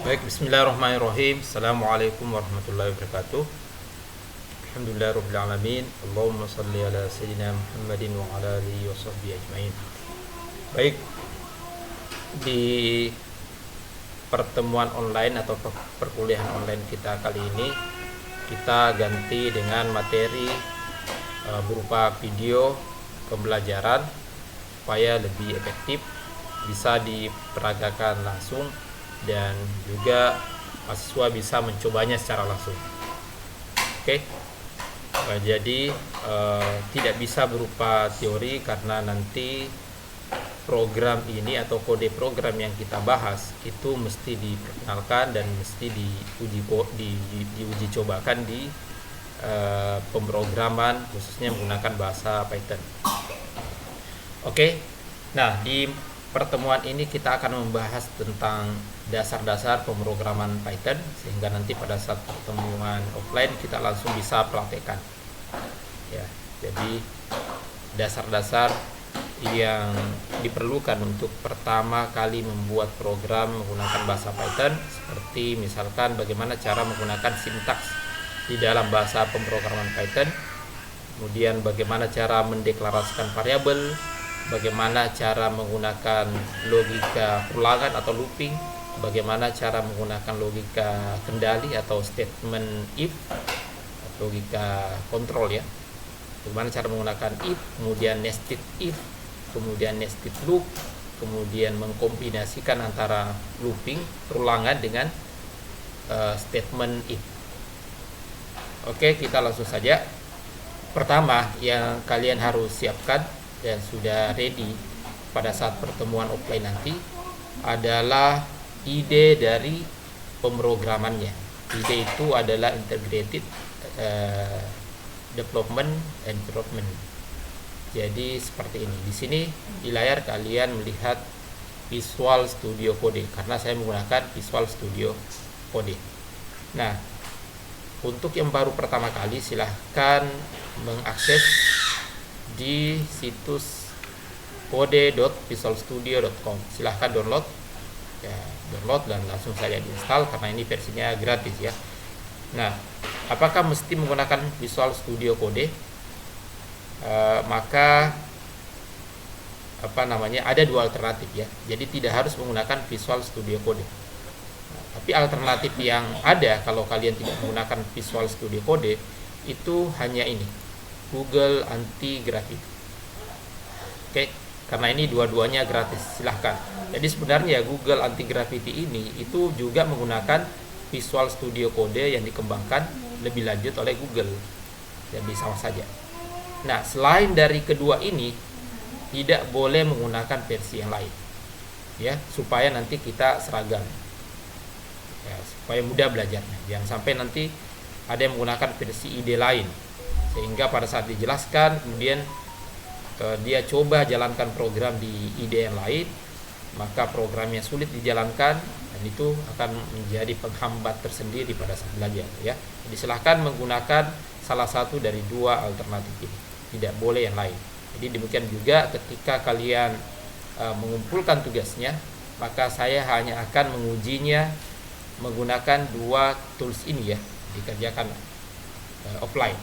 Baik, bismillahirrahmanirrahim. Assalamualaikum warahmatullahi wabarakatuh. Alhamdulillah alamin. Allahumma salli ala sayyidina Muhammadin wa ala alihi wa sahbihi ajmain. Baik, di pertemuan online atau perkuliahan online kita kali ini, kita ganti dengan materi berupa video pembelajaran supaya lebih efektif, bisa diperagakan langsung dan juga mahasiswa bisa mencobanya secara langsung. Oke, jadi tidak bisa berupa teori karena nanti program ini atau kode program yang kita bahas itu mesti diperkenalkan dan mesti diuji cobakan di pemrograman khususnya menggunakan bahasa Python. Oke, nah di pertemuan ini kita akan membahas tentang dasar-dasar pemrograman Python sehingga nanti pada saat pertemuan offline kita langsung bisa praktekkan. Ya, jadi dasar-dasar yang diperlukan untuk pertama kali membuat program menggunakan bahasa Python, seperti misalkan bagaimana cara menggunakan sintaks di dalam bahasa pemrograman Python, kemudian bagaimana cara mendeklarasikan variabel, bagaimana cara menggunakan logika ulangan atau looping, bagaimana cara menggunakan logika kendali atau statement if, logika kontrol ya, bagaimana cara menggunakan if, kemudian nested if, kemudian nested loop, kemudian mengkombinasikan antara looping perulangan dengan statement if. Oke, kita langsung saja. Pertama yang kalian harus siapkan dan sudah ready pada saat pertemuan offline nanti adalah ide dari pemrogramannya. Ide itu adalah integrated development environment. Jadi seperti ini. Di sini di layar kalian melihat Visual Studio Code karena saya menggunakan Visual Studio Code. Nah, untuk yang baru pertama kali silahkan mengakses di situs kode.visualstudio.com. Silahkan download ya, download dan langsung saja diinstal karena ini versinya gratis ya. Nah, apakah mesti menggunakan Visual Studio Code? Maka ada dua alternatif ya. Jadi tidak harus menggunakan Visual Studio Code. Tapi alternatif yang ada kalau kalian tidak menggunakan Visual Studio Code itu hanya ini, Google Anti-Gravity. Oke, karena ini dua-duanya gratis, silahkan. Jadi sebenarnya Google Anti-Gravity ini itu juga menggunakan Visual Studio Code yang dikembangkan lebih lanjut oleh Google. Jadi sama saja. Nah, selain dari kedua ini tidak boleh menggunakan versi yang lain. Ya, supaya nanti kita seragam. Ya, supaya mudah belajarnya. Jangan sampai nanti ada yang menggunakan versi ide lain sehingga pada saat dijelaskan kemudian dia coba jalankan program di ide yang lain, maka programnya sulit dijalankan dan itu akan menjadi penghambat tersendiri pada saat belajar ya. Jadi silahkan menggunakan salah satu dari dua alternatif ini, tidak boleh yang lain. Jadi demikian juga ketika kalian mengumpulkan tugasnya, maka saya hanya akan mengujinya menggunakan dua tools ini ya, dikerjakan offline.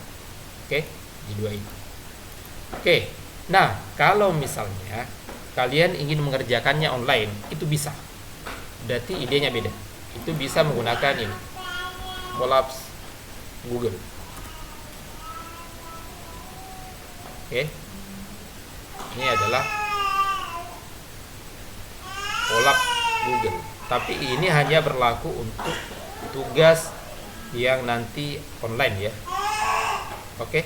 Oke, di dua ini. Oke, nah kalau misalnya kalian ingin mengerjakannya online, itu bisa. Berarti idenya beda. Itu bisa menggunakan ini, Colabs Google. Oke, ini adalah Colabs Google. Tapi ini hanya berlaku untuk tugas yang nanti online ya. Oke,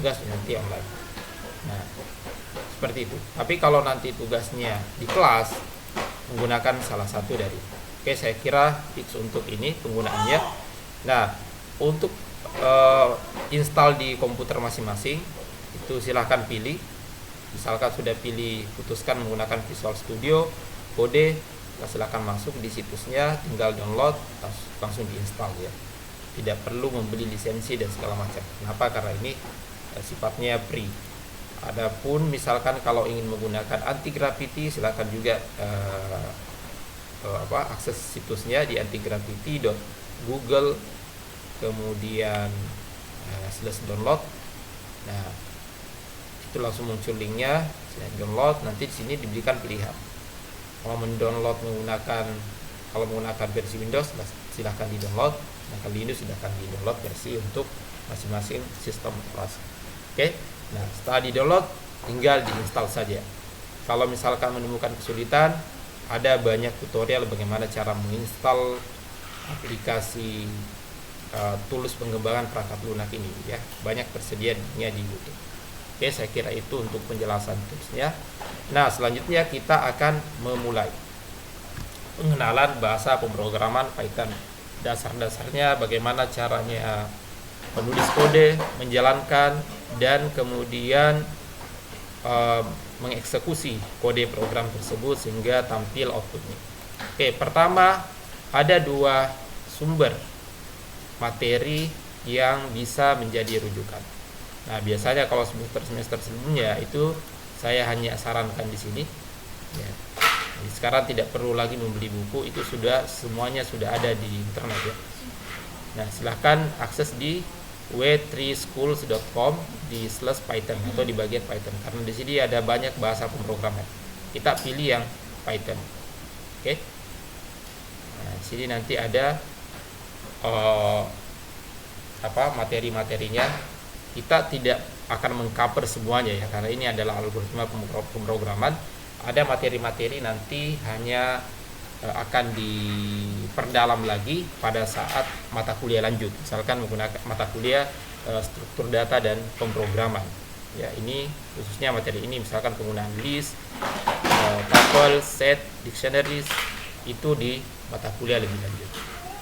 tugas nanti online. Nah, seperti itu. Tapi kalau nanti tugasnya di kelas, menggunakan salah satu dari. Oke, saya kira tips untuk ini penggunaannya. Nah, untuk install di komputer masing-masing itu silahkan pilih. Misalkan sudah pilih, putuskan menggunakan Visual Studio Code, silahkan masuk di situsnya, tinggal download, langsung diinstal ya. Tidak perlu membeli lisensi dan segala macam. Kenapa? Karena ini sifatnya free. Adapun misalkan kalau ingin menggunakan anti gravity, silahkan juga akses situsnya di antigravity.google, kemudian slash download. Nah, itu langsung muncul linknya, saya download. Nanti di sini diberikan pilihan kalau menggunakan versi Windows silahkan di download, nah kalau Linux silahkan di download versi untuk masing-masing sistem operasi. Oke, nah setelah di download tinggal diinstal saja. Kalau misalkan menemukan kesulitan, ada banyak tutorial bagaimana cara menginstal aplikasi tools pengembangan perangkat lunak ini ya, banyak tersedianya di YouTube. Oke, saya kira itu untuk penjelasan toolsnya. Nah, selanjutnya kita akan memulai pengenalan bahasa pemrograman Python. Dasar-dasarnya bagaimana caranya menulis kode, menjalankan, dan kemudian mengeksekusi kode program tersebut sehingga tampil outputnya. Oke, pertama ada dua sumber materi yang bisa menjadi rujukan. Nah, biasanya kalau semester sebelumnya itu saya hanya sarankan di sini. Ya. Jadi sekarang tidak perlu lagi membeli buku, itu semuanya sudah ada di internet ya. Nah, silahkan akses di w3schools.com di /Python atau di bagian Python, karena di sini ada banyak bahasa pemrograman. Kita pilih yang Python. Oke. Nah, di sini nanti ada materi-materinya. Kita tidak akan mengcover semuanya ya, karena ini adalah algoritma pemrograman. Ada materi-materi nanti hanya akan diperdalam lagi pada saat mata kuliah lanjut, misalkan menggunakan mata kuliah struktur data dan pemrograman ya. Ini khususnya materi ini misalkan penggunaan list, tuple, set, dictionaries, itu di mata kuliah lebih lanjut.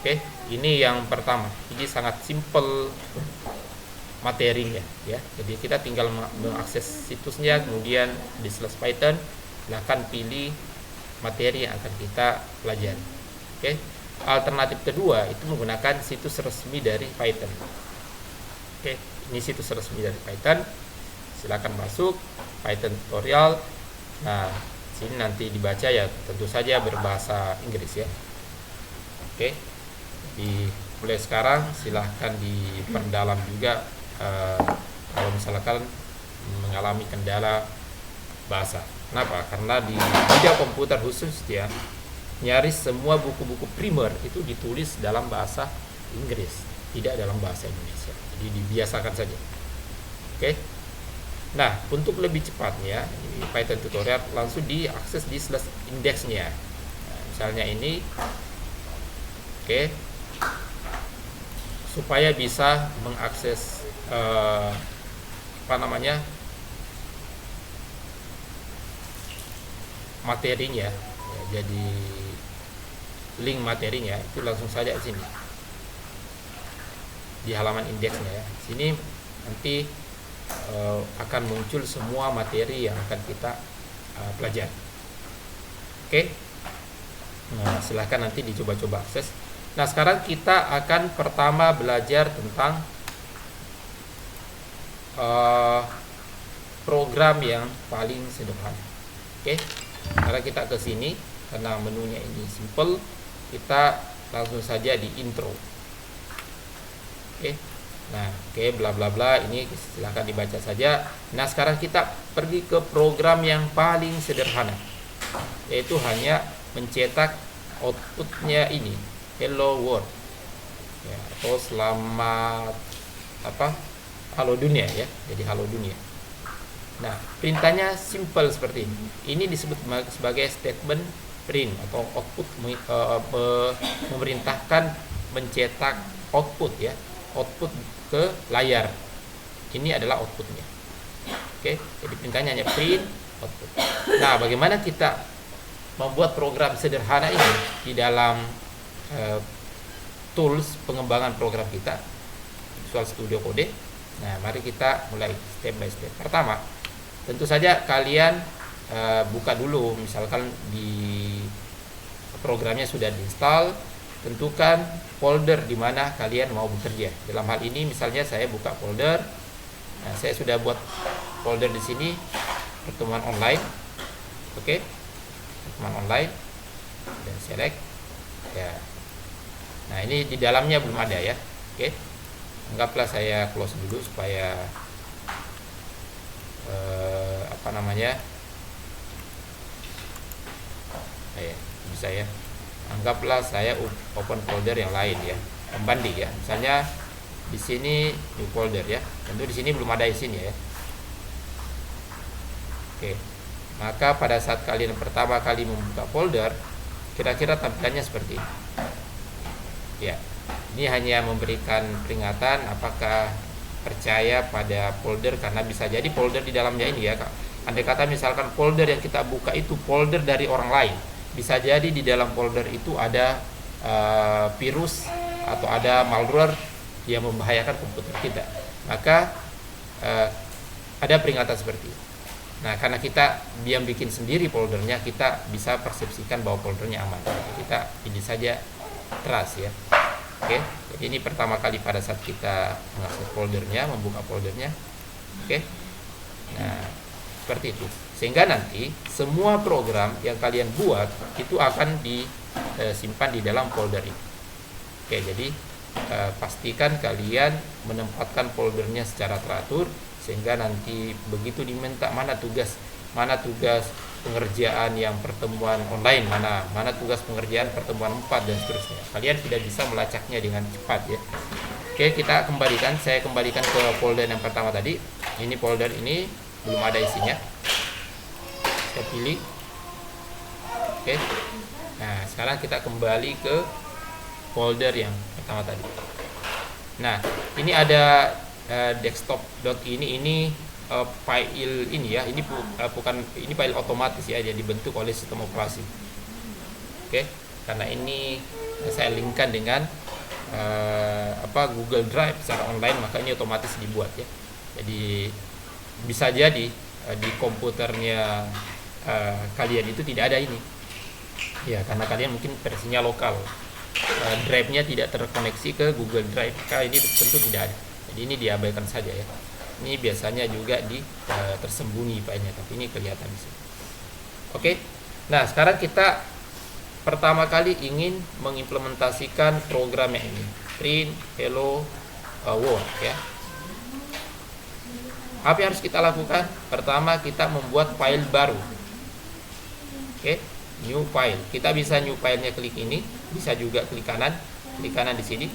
Oke, ini yang pertama. Ini sangat simple materinya ya. Jadi kita tinggal mengakses situsnya, kemudian di /Python silahkan pilih materi yang akan kita pelajari. Oke. Alternatif kedua itu menggunakan situs resmi dari Python. Oke, ini situs resmi dari Python. Silakan masuk Python tutorial. Nah, sini nanti dibaca ya, tentu saja berbahasa Inggris ya. Oke. Mulai sekarang silahkan diperdalam juga kalau misalkan mengalami kendala bahasa. Kenapa? Karena di bidang komputer khusus ya, nyaris semua buku-buku primer itu ditulis dalam bahasa Inggris, tidak dalam bahasa Indonesia. Jadi dibiasakan saja. Oke. Nah, untuk lebih cepatnya di Python tutorial langsung diakses di /index-nya. Nah, misalnya ini. Oke. Supaya bisa mengakses materinya ya, jadi link materinya itu langsung saja di sini di halaman indeksnya ya. Sini nanti akan muncul semua materi yang akan kita pelajari. Oke. Nah, silahkan nanti dicoba-coba akses. Nah, sekarang kita akan pertama belajar tentang program yang paling sederhana. Oke. Karena kita ke sini, karena menunya ini simple, kita langsung saja di intro. Oke. Nah, bla bla bla, ini silahkan dibaca saja. Nah, sekarang kita pergi ke program yang paling sederhana, yaitu hanya mencetak outputnya ini, hello world ya, atau selamat halo dunia ya, jadi halo dunia. Nah, perintahnya simple seperti ini. Ini disebut sebagai statement print atau output, memerintahkan mencetak output ya, output ke layar. Ini adalah outputnya. Oke, jadi perintahnya hanya print output. Nah, bagaimana kita membuat program sederhana ini di dalam tools pengembangan program kita, Visual Studio Code? Nah, mari kita mulai step by step. Pertama, tentu saja kalian buka dulu, misalkan di programnya sudah diinstal, tentukan folder di mana kalian mau bekerja. Dalam hal ini misalnya saya buka folder. Nah, saya sudah buat folder di sini, pertemuan online. Oke. Pertemuan online. dan select ya. Nah, ini di dalamnya belum ada ya. Oke, anggaplah saya close dulu supaya apa namanya bisa ya. Anggaplah saya open folder yang lain ya, pembanding ya. Misalnya di sini new folder ya. Tentu di sini belum ada isinya ya. Oke. Maka pada saat kalian pertama kali membuka folder, kira-kira tampilannya seperti ini. Ya. Ini hanya memberikan peringatan apakah percaya pada folder, karena bisa jadi folder di dalamnya ini ya. Andai kata misalkan folder yang kita buka itu folder dari orang lain, bisa jadi di dalam folder itu ada virus atau ada malware yang membahayakan komputer kita. Maka ada peringatan seperti itu. Nah, karena kita diam bikin sendiri foldernya, kita bisa persepsikan bahwa foldernya aman. Kita ini saja trust ya. Oke, jadi ini pertama kali pada saat kita mengakses foldernya, membuka foldernya. Oke. Nah, seperti itu. Sehingga nanti semua program yang kalian buat itu akan disimpan di dalam folder itu. Oke, jadi pastikan kalian menempatkan foldernya secara teratur, sehingga nanti begitu diminta mana tugas pengerjaan yang pertemuan online, mana tugas pengerjaan pertemuan 4 dan seterusnya, kalian tidak bisa melacaknya dengan cepat ya. Oke, kita kembalikan, saya kembalikan ke folder yang pertama tadi. Ini folder ini belum ada isinya, saya pilih. Oke, nah sekarang kita kembali ke folder yang pertama tadi. Nah, ini ada desktop.ini file ini ya, ini bukan, ini file otomatis ya, jadi dibentuk oleh sistem operasi. Oke, karena ini saya linkkan dengan Google Drive secara online, maka ini otomatis dibuat ya. Jadi bisa jadi di komputernya kalian itu tidak ada ini ya, karena kalian mungkin versinya lokal, drive-nya tidak terkoneksi ke Google Drive, maka ini tentu tidak ada. Jadi ini diabaikan saja ya. Ini biasanya juga tersembunyi filenya, tapi ini kelihatan di sini. Oke. Nah, sekarang kita pertama kali ingin mengimplementasikan program yang ini, print hello world ya. Apa yang harus kita lakukan? Pertama, kita membuat file baru. Oke, new file. Kita bisa new filenya klik ini, bisa juga klik kanan di sini.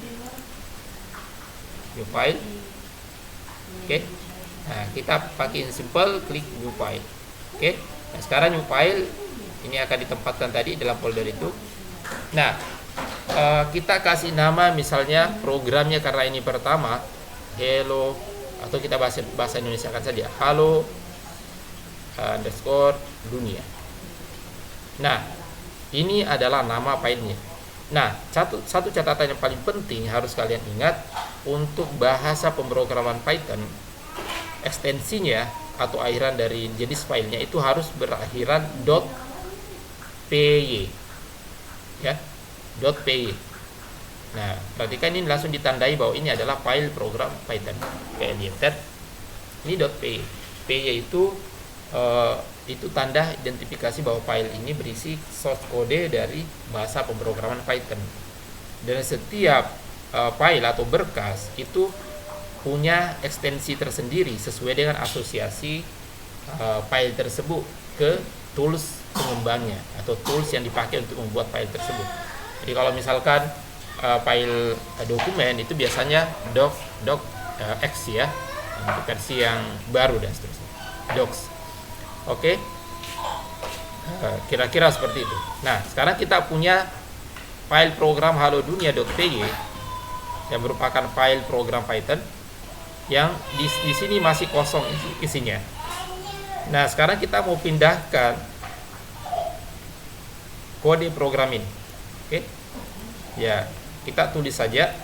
New file. Oke. Nah, kita pakai simple, klik new file. Oke. Nah, sekarang new file ini akan ditempatkan tadi dalam folder itu. Nah, kita kasih nama misalnya programnya, karena ini pertama hello, atau kita bahasa Indonesia kan saja, halo underscore dunia. Nah, ini adalah nama filenya. Nah, satu catatan yang paling penting harus kalian ingat, untuk bahasa pemrograman Python, ekstensinya atau akhiran dari jenis filenya itu harus berakhiran .py ya, .py. Nah, perhatikan ini langsung ditandai bahwa ini adalah file program Python. Kayak enter. Ini .py. Py itu tanda identifikasi bahwa file ini berisi source kode dari bahasa pemrograman Python. Dan setiap file atau berkas itu punya ekstensi tersendiri sesuai dengan asosiasi file tersebut ke tools pengembangnya atau tools yang dipakai untuk membuat file tersebut. Jadi kalau misalkan file dokumen itu biasanya docx ya, untuk versi yang baru dan seterusnya, docs. Oke. Kira-kira seperti itu. Nah, sekarang kita punya file program halodunia.py yang merupakan file program Python yang di sini masih kosong isinya. Nah, sekarang kita mau pindahkan kode program ini. Oke. Ya, kita tulis saja.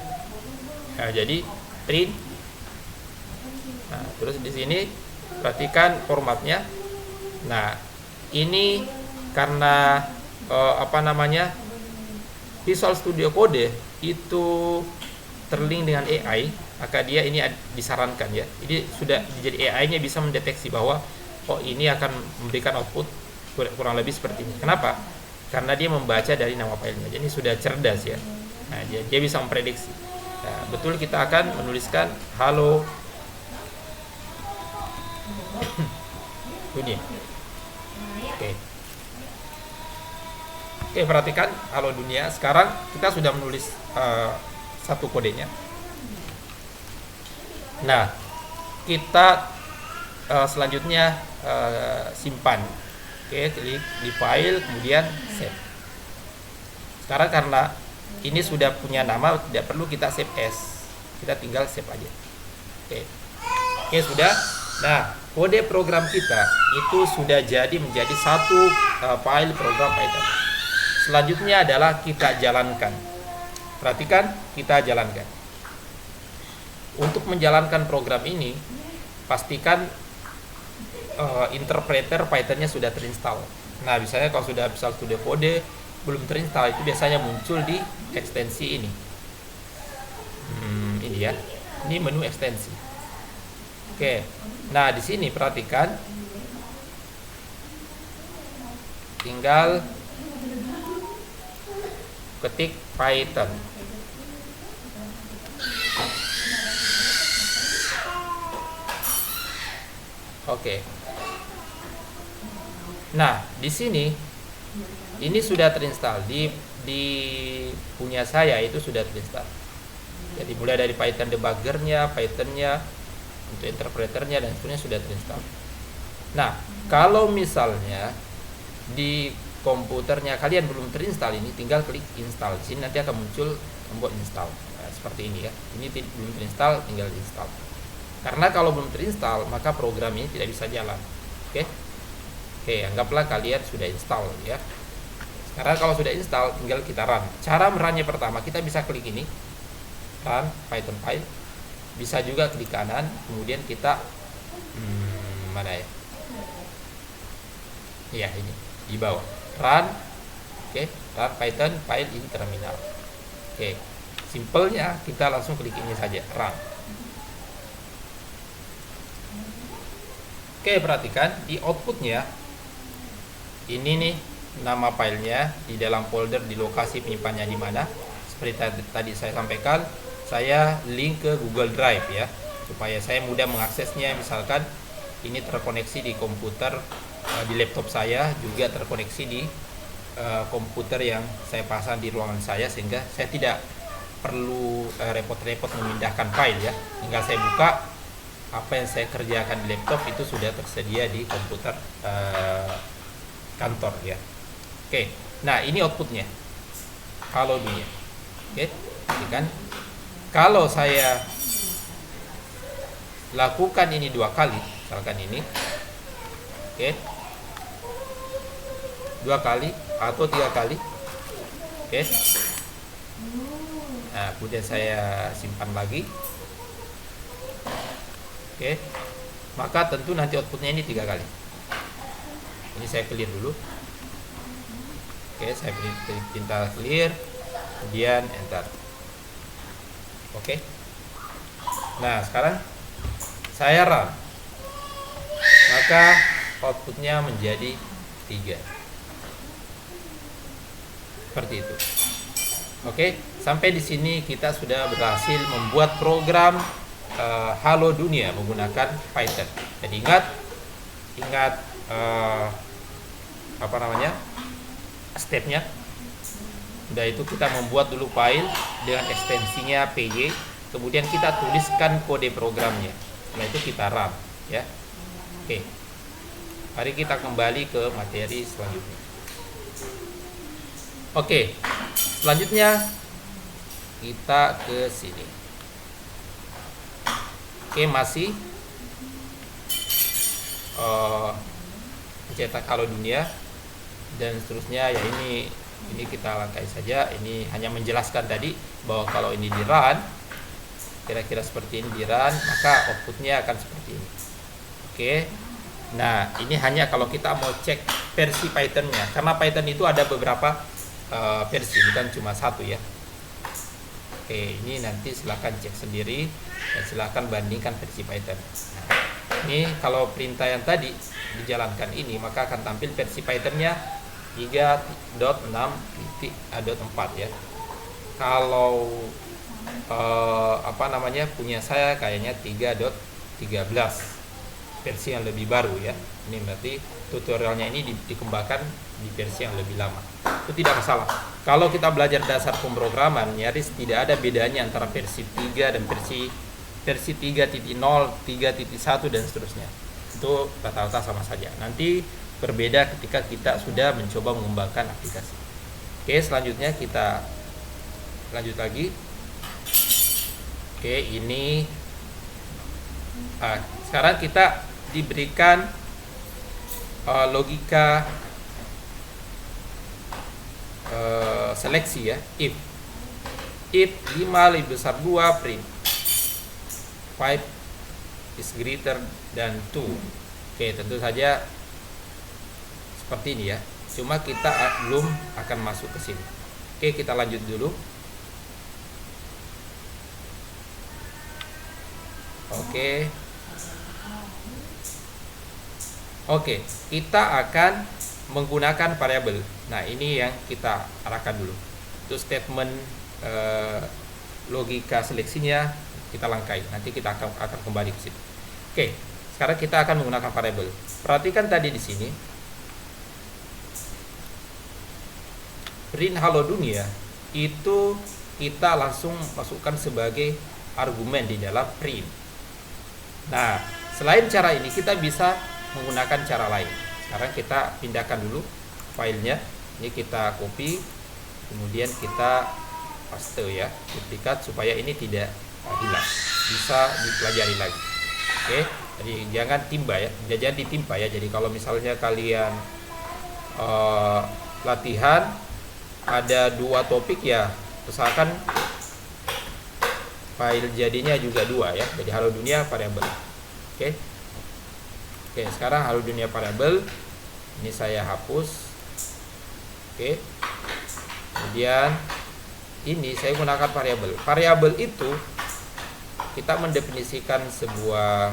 Nah, jadi print. Nah, terus di sini perhatikan formatnya. Nah, ini karena Visual Studio Code itu terlink dengan AI, maka dia ini disarankan ya. Jadi sudah jadi AI-nya bisa mendeteksi bahwa ini akan memberikan output kurang lebih seperti ini. Kenapa? karena dia membaca dari nama filenya. Jadi sudah cerdas ya. Nah, dia bisa memprediksi. Nah, betul kita akan menuliskan halo dunia. Oke. Oke, perhatikan halo dunia. Sekarang kita sudah menulis satu kodenya. Nah, kita selanjutnya simpan. Oke, klik di file, kemudian save. Sekarang karena ini sudah punya nama, tidak perlu kita save as, kita tinggal save aja. Oke, sudah. Nah, kode program kita itu sudah jadi menjadi satu file program Python. Selanjutnya adalah kita jalankan. Perhatikan, kita jalankan. Untuk menjalankan program ini, pastikan interpreter Pythonnya sudah terinstall. Nah, misalnya kalau sudah Visual Studio Code belum terinstall, itu biasanya muncul di ekstensi ini. Ini ya, ini menu ekstensi. Oke, nah di sini perhatikan, tinggal ketik Python. Oke. Nah, di sini ini sudah terinstall di punya saya, itu sudah terinstall. Jadi mulai dari Python debuggernya, Pythonnya, untuk interpreternya dan seterusnya sudah terinstall. Nah, kalau misalnya di komputernya kalian belum terinstall, ini tinggal klik install. Di sini nanti akan muncul tombol install. Nah, seperti ini ya. Ini belum terinstall, tinggal install. Karena kalau belum terinstall, maka program ini tidak bisa jalan. Oke. Oke, anggaplah kalian sudah install ya. Sekarang kalau sudah install, tinggal kita run. Cara merunnya pertama, kita bisa klik ini, run Python file. Bisa juga klik kanan, kemudian kita mana ya? Ya, ini di bawah. Run. Oke, run Python file in terminal. Oke. Simpelnya kita langsung klik ini saja, run. Oke, perhatikan di outputnya ini nih nama filenya di dalam folder, di lokasi penyimpanannya di mana. Seperti tadi saya sampaikan, saya link ke Google Drive ya, supaya saya mudah mengaksesnya. Misalkan ini terkoneksi di komputer, di laptop saya, juga terkoneksi di komputer yang saya pasang di ruangan saya, sehingga saya tidak perlu repot-repot memindahkan file ya. Tinggal saya buka, apa yang saya kerjakan di laptop itu sudah tersedia di komputer kantor ya. Oke, nah ini outputnya halo dunia. Oke, kan kalau saya lakukan ini 2 kali, misalkan ini, oke, 2 kali atau 3 kali, oke. Nah, kemudian saya simpan lagi. Oke, maka tentu nanti outputnya ini 3 kali. Ini saya clear dulu. Oke, saya pinta clear, kemudian enter. Oke. Nah, sekarang saya run, maka outputnya menjadi 3. Seperti itu. Oke, sampai di sini kita sudah berhasil membuat program halo dunia menggunakan Python. Jadi ingat stepnya. Udah itu kita membuat dulu file dengan ekstensinya py, kemudian kita tuliskan kode programnya. Setelah itu kita run ya. Oke, mari kita kembali ke materi selanjutnya. Oke, selanjutnya kita ke sini. Oke, masih mencetak halo dunia dan seterusnya ya. Ini kita langkai saja. Ini hanya menjelaskan tadi bahwa kalau ini di run, kira-kira seperti ini di run, maka outputnya akan seperti ini. Oke, nah ini hanya kalau kita mau cek versi Pythonnya, karena Python itu ada beberapa versi, bukan cuma satu ya. Oke, ini nanti silahkan cek sendiri dan silahkan bandingkan versi Python. Nah, ini kalau perintah yang tadi dijalankan ini, maka akan tampil versi Pythonnya 3.6.4 ya. Kalau punya saya kayaknya 3.13 versi yang lebih baru ya. Ini berarti tutorialnya ini dikembangkan di versi yang lebih lama. Itu tidak masalah. Kalau kita belajar dasar pemrograman, nyaris tidak ada bedanya antara versi 3 dan versi 3.0, 3.1 dan seterusnya. Itu rata-rata sama saja. Nanti berbeda ketika kita sudah mencoba mengembangkan aplikasi. Oke, selanjutnya kita lanjut lagi. Oke, ini sekarang kita diberikan logika seleksi ya. If 5 lebih besar 2, print 5 is greater than 2. Oke, tentu saja seperti ini ya. Cuma kita belum akan masuk ke sini. Oke, kita lanjut dulu. Oke, kita akan menggunakan variabel. Nah, ini yang kita arahkan dulu. Itu statement logika seleksinya kita langkai. Nanti kita akan kembali ke situ. Oke, sekarang kita akan menggunakan variabel. Perhatikan tadi di sini. Print halo dunia itu kita langsung masukkan sebagai argumen di dalam print. Nah, selain cara ini kita bisa menggunakan cara lain. Sekarang kita pindahkan dulu filenya. Ini kita copy, kemudian kita paste ya, duplikat supaya ini tidak hilang. Bisa dipelajari lagi. Oke, jadi jangan timba ya, jangan ditimpa ya. Jadi kalau misalnya kalian latihan ada 2 topik ya, usahakan file jadinya juga 2 ya. Jadi halo dunia variabel. Oke, sekarang halo dunia variabel ini saya hapus. Oke, kemudian ini saya gunakan variabel. Variabel itu kita mendefinisikan sebuah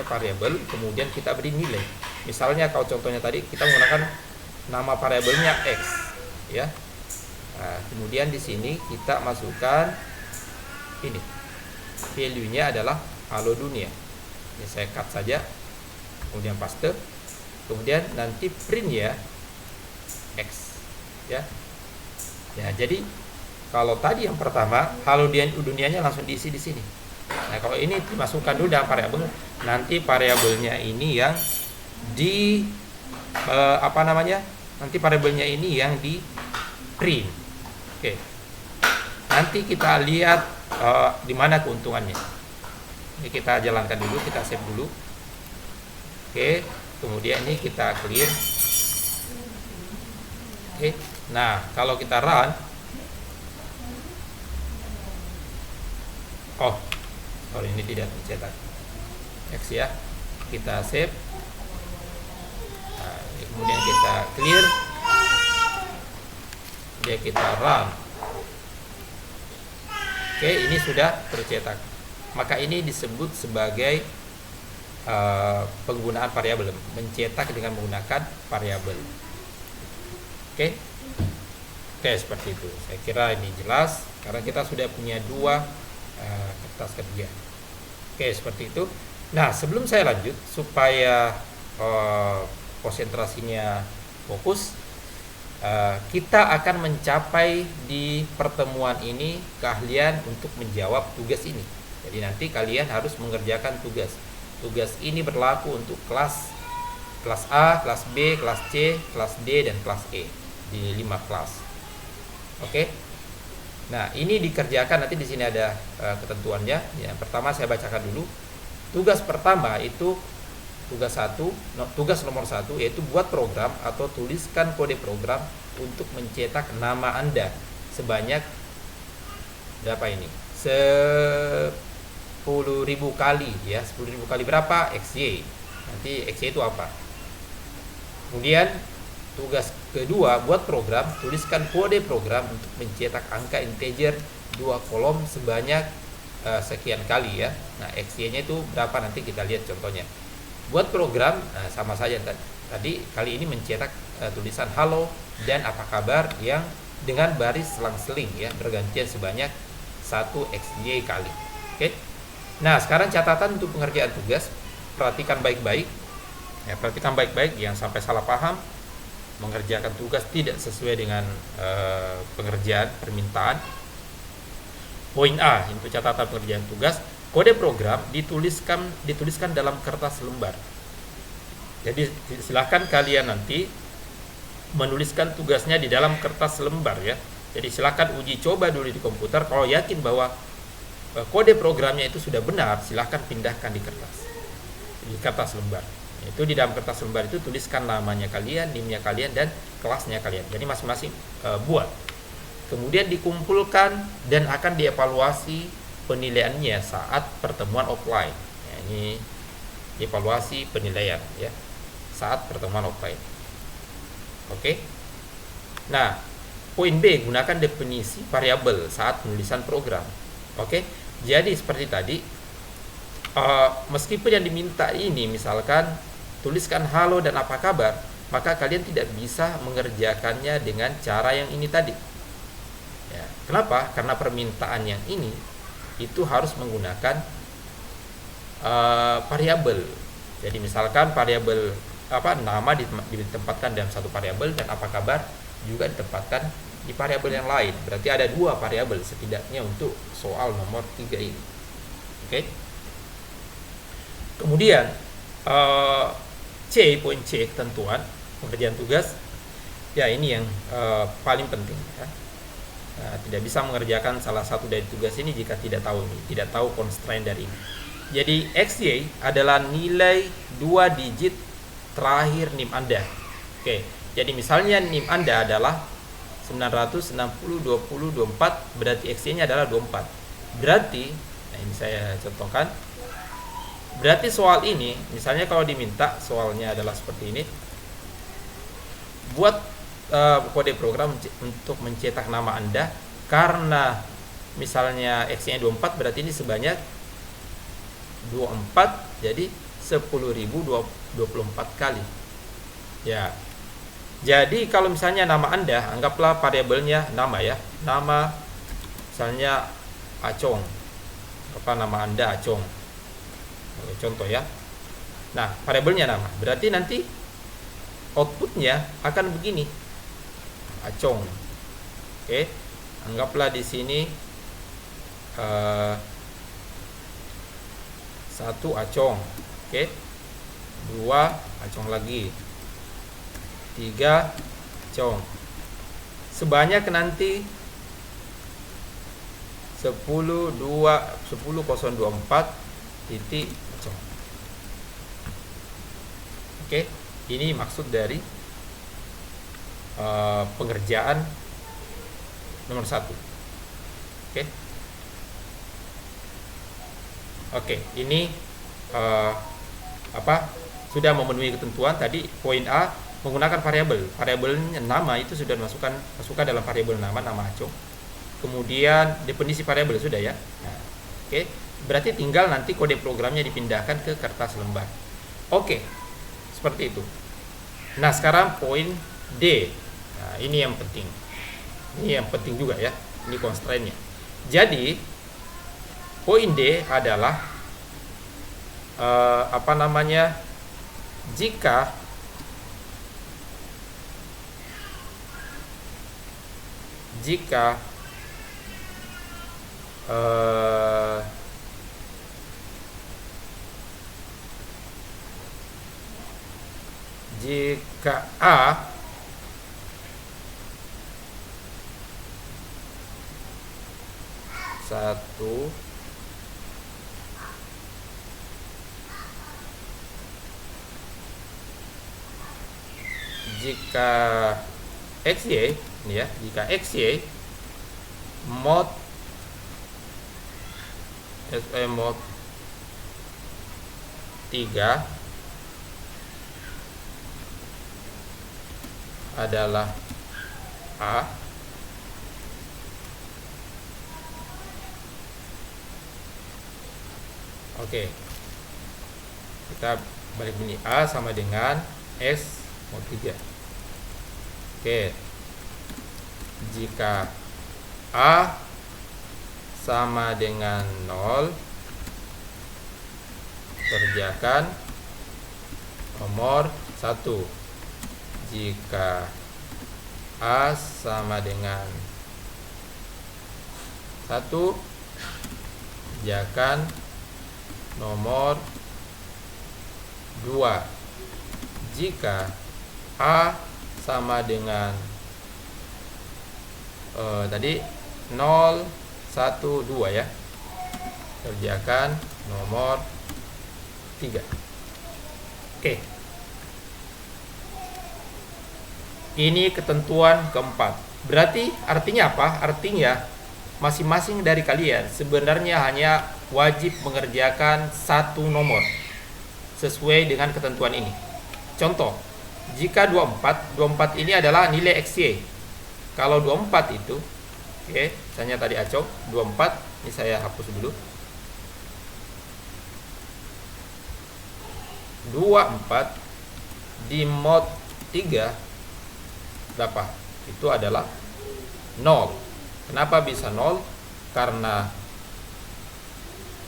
variabel, kemudian kita beri nilai. Misalnya kalau contohnya tadi kita menggunakan nama variabelnya x ya. Nah, kemudian di sini kita masukkan ini, value-nya adalah halo dunia. Ini saya cut saja, kemudian paste, kemudian nanti print ya x ya. Ya, jadi kalau tadi yang pertama halo dunianya langsung diisi di sini. Nah, kalau ini dimasukkan dulu dalam variabel, nanti variabelnya ini yang di nanti variabelnya ini yang di print. Oke. Nanti kita lihat di mana keuntungannya. Ini kita jalankan dulu, kita save dulu. Oke, kemudian ini kita clear. Oke. Nah, kalau kita run, sorry, ini tidak tercetak. X ya. Kita save. Nah, kemudian kita clear. Dia kita run. Oke, ini sudah tercetak. Maka ini disebut sebagai penggunaan variabel, mencetak dengan menggunakan variabel. Oke, seperti itu. Saya kira ini jelas karena kita sudah punya 2 kertas kerja. Oke, seperti itu. Nah, sebelum saya lanjut supaya konsentrasinya fokus, kita akan mencapai di pertemuan ini keahlian untuk menjawab tugas ini. Jadi nanti kalian harus mengerjakan tugas. Tugas ini berlaku untuk kelas A, kelas B, kelas C, kelas D, dan kelas E, di 5 kelas. Oke. Nah, ini dikerjakan nanti di sini ada ketentuannya. Yang pertama saya bacakan dulu. Tugas pertama itu tugas nomor 1 yaitu buat program atau tuliskan kode program untuk mencetak nama Anda sebanyak berapa ini? 10.000 kali ya. 10.000 kali berapa? XY. Nanti XY itu apa? Kemudian tugas kedua, buat program, tuliskan kode program untuk mencetak angka integer 2 kolom sebanyak sekian kali ya. Nah, XY-nya itu berapa nanti kita lihat contohnya. Buat program, sama saja tadi kali ini mencetak tulisan halo dan apa kabar yang dengan baris selang-seling ya, bergantian sebanyak 1xy kali. Oke. Nah, sekarang catatan untuk pengerjaan tugas, perhatikan baik-baik. Ya, perhatikan baik-baik, yang sampai salah paham mengerjakan tugas tidak sesuai dengan pengerjaan permintaan. Poin A untuk catatan pengerjaan tugas, kode program dituliskan dalam kertas lembar. Jadi silahkan kalian nanti menuliskan tugasnya di dalam kertas lembar ya. Jadi silahkan uji coba dulu di komputer. Kalau yakin bahwa kode programnya itu sudah benar, silahkan pindahkan di kertas lembar. Itu di dalam kertas lembar itu tuliskan namanya kalian, NIM-nya kalian, dan kelasnya kalian. Jadi masing-masing buat. Kemudian dikumpulkan dan akan dievaluasi penilaiannya saat pertemuan offline. Ya, ini evaluasi penilaian ya saat pertemuan offline. Oke. Nah, poin B, gunakan definisi variabel saat penulisan program. Oke. Jadi seperti tadi, meskipun yang diminta ini misalkan tuliskan halo dan apa kabar, maka kalian tidak bisa mengerjakannya dengan cara yang ini tadi. Ya, kenapa? Karena permintaan yang ini itu harus menggunakan variabel. Jadi misalkan variabel nama ditempatkan dalam satu variabel dan apa kabar juga ditempatkan di variabel yang lain. Berarti ada 2 variabel setidaknya untuk soal nomor 3 ini. Oke. Kemudian poin C, ketentuan pengerjaan tugas. Ya, ini yang paling penting ya. Tidak bisa mengerjakan salah satu dari tugas ini jika tidak tahu constraint dari ini. Jadi XY adalah nilai 2 digit terakhir NIM Anda. Oke. Jadi misalnya NIM Anda adalah 960/20/24, berarti XY-nya adalah 24. Berarti, nah ini saya contohkan. Berarti soal ini, misalnya kalau diminta soalnya adalah seperti ini. Buat kode program untuk mencetak nama Anda, karena misalnya XY-nya 24, berarti ini sebanyak 24, jadi 10.024 kali. Ya. Jadi kalau misalnya nama Anda, anggaplah variabelnya nama ya. Nama misalnya Acong. Nama Anda Acong. Contoh ya. Nah, variabelnya nama. Berarti nanti outputnya akan begini. Acong. Oke. Anggaplah di sini 1 Acong. Oke. 2 Acong lagi. 3 Acong. Sebanyak nanti 10.024 titik Acong. Oke, ini maksud dari pengerjaan nomor 1. Oke, ini sudah memenuhi ketentuan tadi. Poin A, menggunakan variabelnya nama itu sudah masukkan dalam variabel nama Acong. Kemudian definisi variabel sudah ya. Nah, oke. Berarti tinggal nanti kode programnya dipindahkan ke kertas lembar. Oke. Seperti itu. Nah, sekarang poin D. Nah, ini yang penting. Ini yang penting juga ya. Ini constraint-nya. Jadi poin D adalah jika jika A satu jika XY ini ya, jika XY mod mod 3 adalah A, oke, kita balik ini, A sama dengan S mod 3. Oke. Jika A sama dengan 0, kerjakan nomor 1. Jika A sama dengan 1, kerjakan nomor 2. Jika A sama dengan tadi 0, 1, 2 ya, kerjakan nomor 3. Oke. Ini ketentuan keempat. Berarti artinya apa? Artinya masing-masing dari kalian sebenarnya hanya wajib mengerjakan satu nomor sesuai dengan ketentuan ini. Contoh, jika 24 ini adalah nilai XY. Kalau 24 itu, oke, misalnya tadi acok 24, ini saya hapus dulu. 24 di mod 3 berapa? Itu adalah 0. Kenapa bisa 0? Karena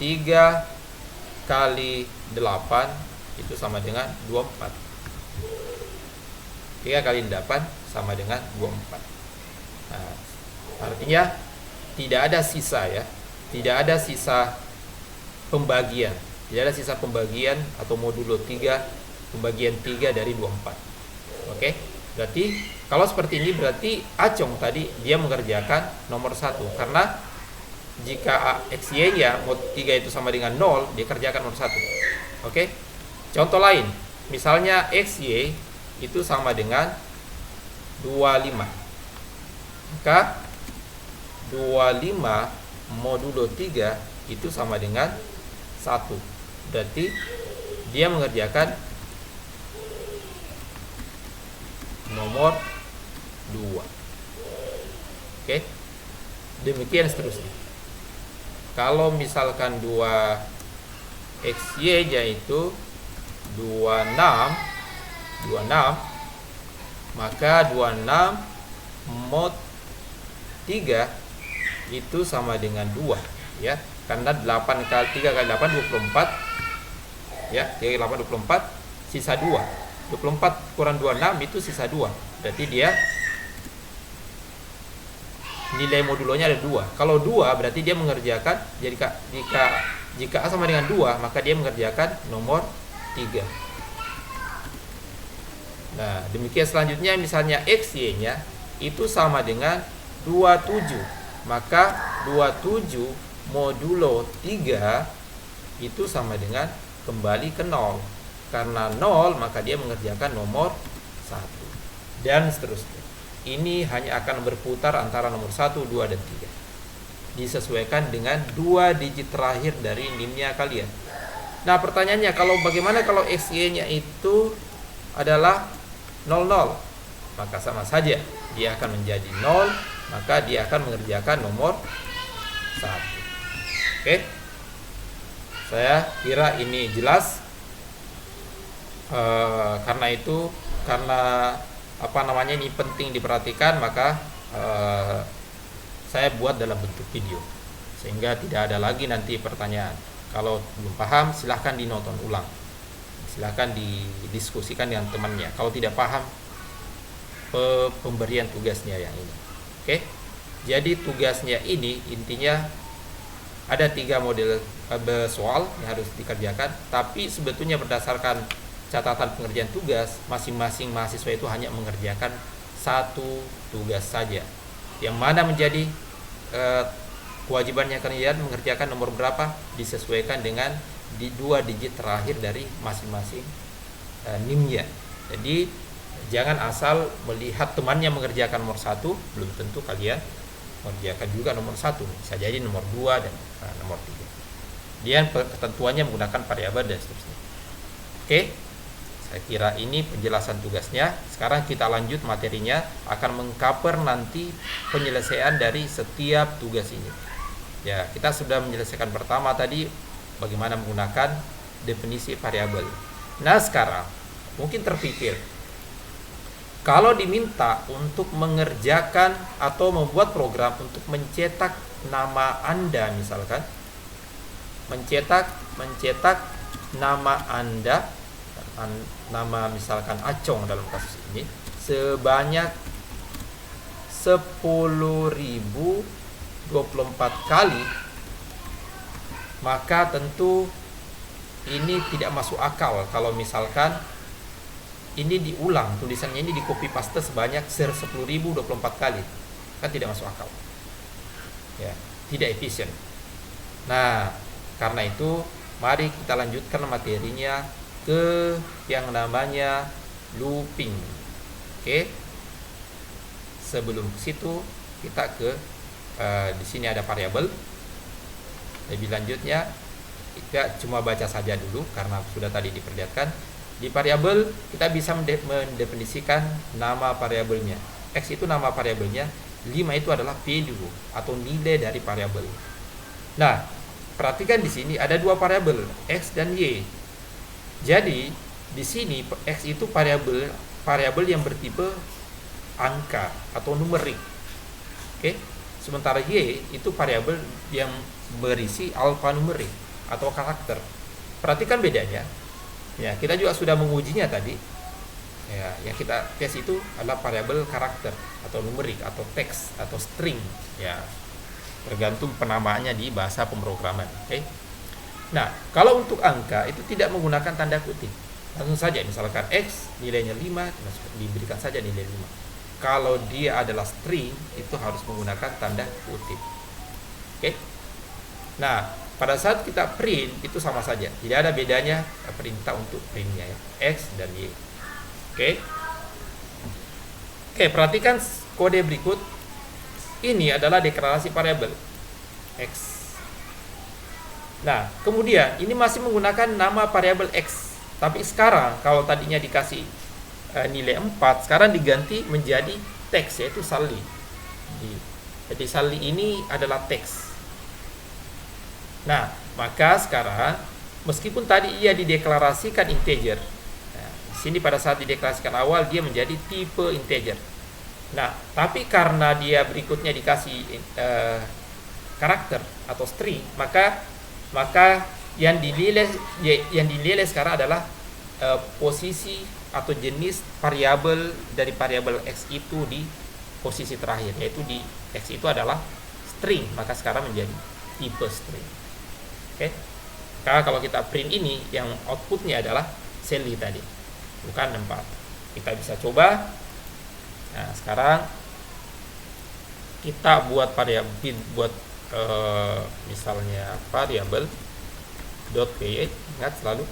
3 kali 8 itu sama dengan 24. 3 kali 8 sama dengan 24. Nah, artinya tidak ada sisa ya, tidak ada sisa pembagian, tidak ada sisa pembagian atau modulo 3, pembagian 3 dari 24. Oke, berarti kalau seperti ini berarti Acong tadi dia mengerjakan nomor 1, karena jika XY nya mod 3 itu sama dengan 0, dia kerjakan nomor 1. Oke, contoh lain, misalnya XY itu sama dengan 25, maka 25 modulo 3 itu sama dengan 1. Berarti dia mengerjakan nomor 2. Oke. Demikian seterusnya. Kalau misalkan 2 XY yaitu 26, maka 26 mod 3 itu sama dengan 2 ya, karena 8 kali 3 kali 8 24 ya, 3 kali 8 24, sisa 2. 24 kurang 26 itu sisa 2. Berarti dia nilai modulonya ada 2. Kalau 2 berarti dia mengerjakan, jika A sama dengan 2, maka dia mengerjakan nomor 3. Nah, demikian selanjutnya misalnya XY nya itu sama dengan 27, maka 27 modulo 3 itu sama dengan kembali ke 0. Karena 0 maka dia mengerjakan nomor 1, dan seterusnya. Ini hanya akan berputar antara nomor 1, 2, dan 3, disesuaikan dengan 2 digit terakhir dari NIM-nya kalian. Nah, pertanyaannya, bagaimana kalau XY nya itu adalah 00? Maka sama saja, dia akan menjadi 0, maka dia akan mengerjakan nomor 1. Oke, saya kira ini jelas. Karena ini penting diperhatikan, maka saya buat dalam bentuk video sehingga tidak ada lagi nanti pertanyaan. Kalau belum paham silahkan dinonton ulang, silahkan didiskusikan dengan temannya. Kalau tidak paham pemberian tugasnya yang ini. Oke, jadi tugasnya ini intinya ada 3 model soal yang harus dikerjakan, tapi sebetulnya berdasarkan catatan pengerjaan tugas, masing-masing mahasiswa itu hanya mengerjakan 1 tugas saja. Yang mana menjadi kewajibannya kalian mengerjakan nomor berapa disesuaikan dengan 2 digit terakhir dari masing-masing NIM-nya. Jadi jangan asal melihat temannya mengerjakan nomor 1, belum tentu kalian mengerjakan juga nomor 1. Bisa jadi nomor 2 dan nomor 3. Dia ketentuannya menggunakan variabel dan seterusnya. Oke, saya kira ini penjelasan tugasnya. Sekarang kita lanjut materinya, akan mengcover nanti penyelesaian dari setiap tugas ini. Ya, kita sudah menyelesaikan pertama tadi bagaimana menggunakan definisi variabel. Nah, sekarang mungkin terpikir, Kalau diminta untuk mengerjakan atau membuat program untuk mencetak nama Anda, misalkan mencetak nama Anda, nama misalkan Acong dalam kasus ini, sebanyak 10.024 kali, maka tentu ini tidak masuk akal kalau misalkan ini diulang, tulisannya ini di copy paste sebanyak 10.024 kali, kan tidak masuk akal ya, tidak efisien. Nah, karena itu mari kita lanjutkan materinya ke yang namanya looping. Oke, sebelum ke situ kita ke di sini ada variabel. Lebih lanjutnya kita cuma baca saja dulu karena sudah tadi diperlihatkan. Di variabel kita bisa mendefinisikan nama variabelnya. X itu nama variabelnya, 5 itu adalah value atau nilai dari variabel. Nah, perhatikan di sini ada dua variabel, X dan Y. Jadi di sini X itu variabel yang bertipe angka atau numerik. Oke. Sementara Y itu variabel yang berisi alfanumerik atau karakter. Perhatikan bedanya. Ya, kita juga sudah mengujinya tadi. Ya, yang kita tes itu adalah variabel karakter atau numerik atau teks atau string. Ya, tergantung penamaannya di bahasa pemrograman. Oke. Nah, kalau untuk angka itu tidak menggunakan tanda kutip. Langsung saja misalkan X nilainya 5, diberikan saja nilai 5. Kalau dia adalah string itu harus menggunakan tanda kutip. Oke. Nah, pada saat kita print itu sama saja, tidak ada bedanya perintah untuk printnya ya, X dan Y. Oke, perhatikan kode berikut. Ini adalah deklarasi variabel X. Nah, kemudian ini masih menggunakan nama variabel X, tapi sekarang kalau tadinya dikasih nilai 4, sekarang diganti menjadi teks, yaitu saldi. Jadi saldi ini adalah teks. Nah, maka sekarang meskipun tadi ia dideklarasikan integer, nah, di sini pada saat dideklarasikan awal dia menjadi tipe integer. Nah, tapi karena dia berikutnya dikasih karakter atau string, maka yang dinilai sekarang adalah posisi atau jenis variabel dari variabel X itu di posisi terakhir, yaitu di X itu adalah string, maka sekarang menjadi tipe string. Oke. Karena kalau kita print ini yang outputnya adalah Sally tadi, bukan 4. Kita bisa coba. Nah, sekarang kita buat variabel, misalnya variabel .py, ingat selalu.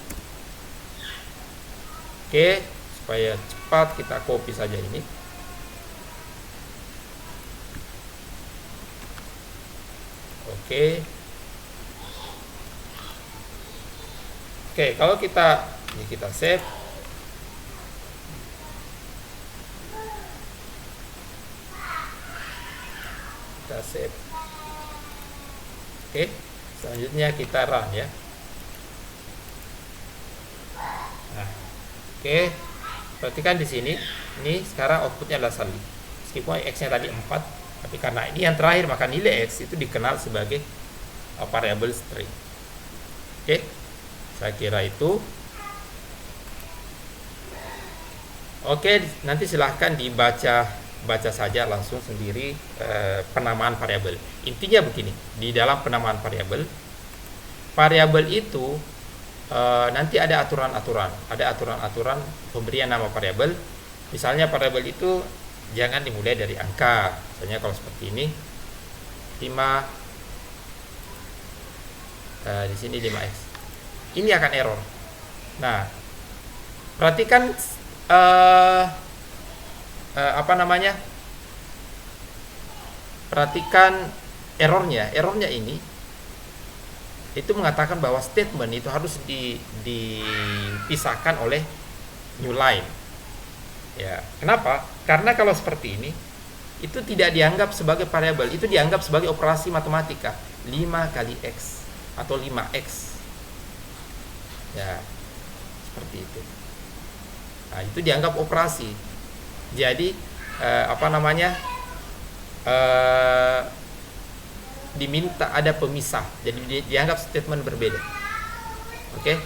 Oke, supaya cepat kita copy saja ini. Oke. Oke, kalau kita save. Kita save. Oke, selanjutnya kita run ya. Nah, oke. Perhatikan di sini, ini sekarang outputnya adalah saldi. Meskipun X-nya tadi 4, tapi karena ini yang terakhir maka nilai X itu dikenal sebagai variabel string. Oke. Saya kira itu. Oke, nanti silahkan dibaca saja langsung sendiri penamaan variabel. Intinya begini, di dalam penamaan variabel itu nanti ada aturan pemberian nama variabel. Misalnya variabel itu jangan dimulai dari angka. Misalnya kalau seperti ini 5, di sini 5x. Ini akan error. Nah, perhatikan perhatikan errornya ini itu mengatakan bahwa statement itu harus dipisahkan oleh new line. Ya, kenapa? Karena kalau seperti ini itu tidak dianggap sebagai variabel, itu dianggap sebagai operasi matematika. 5 kali x atau 5x. Ya, seperti itu. Nah, itu dianggap operasi. Jadi diminta ada pemisah, jadi dianggap statement berbeda. Oke.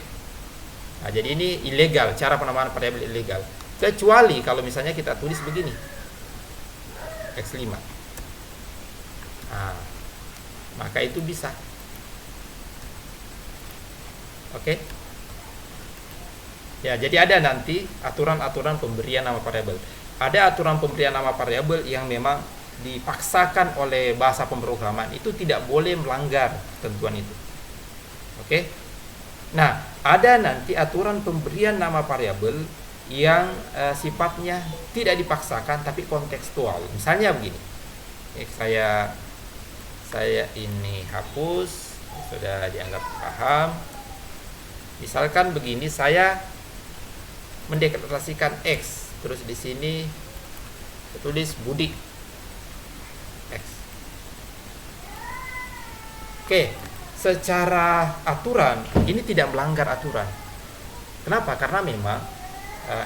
Nah, jadi ini ilegal, cara penamaan variabel ilegal. Kecuali kalau misalnya kita tulis begini, X5. Nah, maka itu bisa. Oke. Ya, jadi ada nanti aturan-aturan pemberian nama variabel. Ada aturan pemberian nama variabel yang memang dipaksakan oleh bahasa pemrograman, itu tidak boleh melanggar ketentuan itu. Oke. Nah, ada nanti aturan pemberian nama variabel yang sifatnya tidak dipaksakan tapi kontekstual. Misalnya begini. Saya ini hapus, sudah dianggap paham. Misalkan begini, saya mendeklarasikan X, terus di sini tulis Budi X. Oke, secara aturan ini tidak melanggar aturan. Kenapa? Karena memang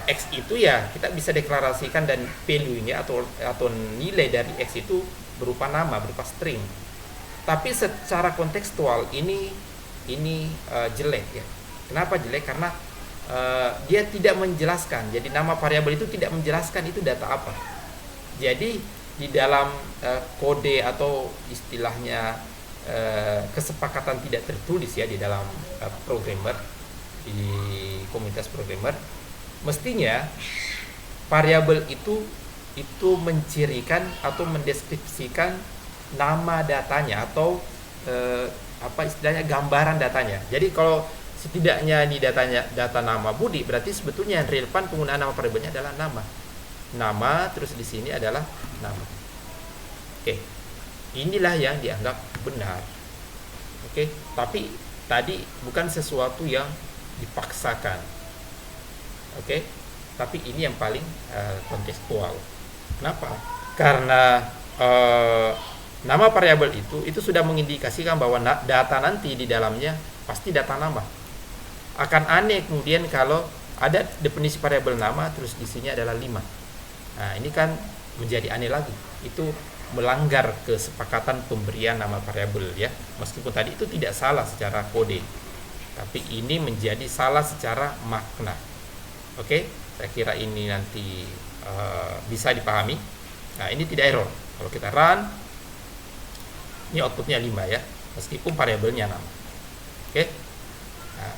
X itu ya kita bisa deklarasikan, dan value-nya atau nilai dari X itu berupa nama, berupa string. Tapi secara kontekstual ini jelek ya. Kenapa jelek? Karena dia tidak menjelaskan. Jadi nama variabel itu tidak menjelaskan itu data apa. Jadi di dalam kode atau istilahnya kesepakatan tidak tertulis ya di dalam programmer, di komunitas programmer, mestinya variabel itu mencirikan atau mendeskripsikan nama datanya atau istilahnya gambaran datanya. Jadi kalau setidaknya di data nama Budi, berarti sebetulnya yang relevan penggunaan nama variabelnya adalah nama, terus di sini adalah nama. Oke, inilah yang dianggap benar. Oke, tapi tadi bukan sesuatu yang dipaksakan. Oke, tapi ini yang paling kontekstual. Kenapa? Karena nama variabel itu sudah mengindikasikan bahwa data nanti di dalamnya pasti data nama. Akan aneh kemudian kalau ada definisi variabel nama terus isinya adalah 5. Nah, ini kan menjadi aneh lagi. Itu melanggar kesepakatan pemberian nama variabel ya. Meskipun tadi itu tidak salah secara kode, tapi ini menjadi salah secara makna. Oke, saya kira ini nanti bisa dipahami. Nah, ini tidak error. Kalau kita run, ini outputnya 5 ya, meskipun variabelnya nama. Oke. Nah,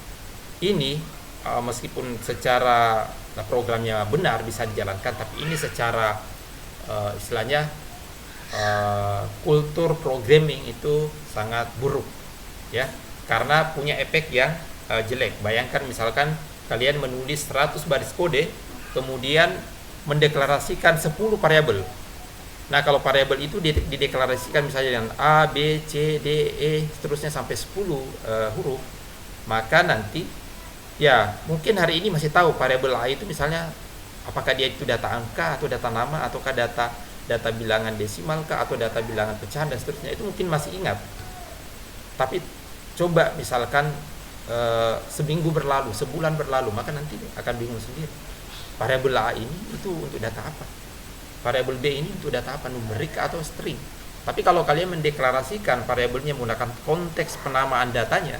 ini meskipun secara programnya benar bisa dijalankan, tapi ini secara istilahnya kultur programming itu sangat buruk ya, karena punya efek yang jelek. Bayangkan misalkan kalian menulis 100 baris kode kemudian mendeklarasikan 10 variabel. Nah, kalau variabel itu dideklarasikan misalnya dengan A, B, C, D, E seterusnya sampai 10 huruf, maka nanti ya mungkin hari ini masih tahu variabel A itu misalnya apakah dia itu data angka atau data nama, ataukah data bilangan desimal kah, atau data bilangan pecahan dan seterusnya, itu mungkin masih ingat. Tapi coba misalkan seminggu berlalu, sebulan berlalu, maka nanti akan bingung sendiri. Variabel A ini itu untuk data apa? Variabel B ini untuk data apa? Numerik atau string? Tapi kalau kalian mendeklarasikan variabelnya menggunakan konteks penamaan datanya,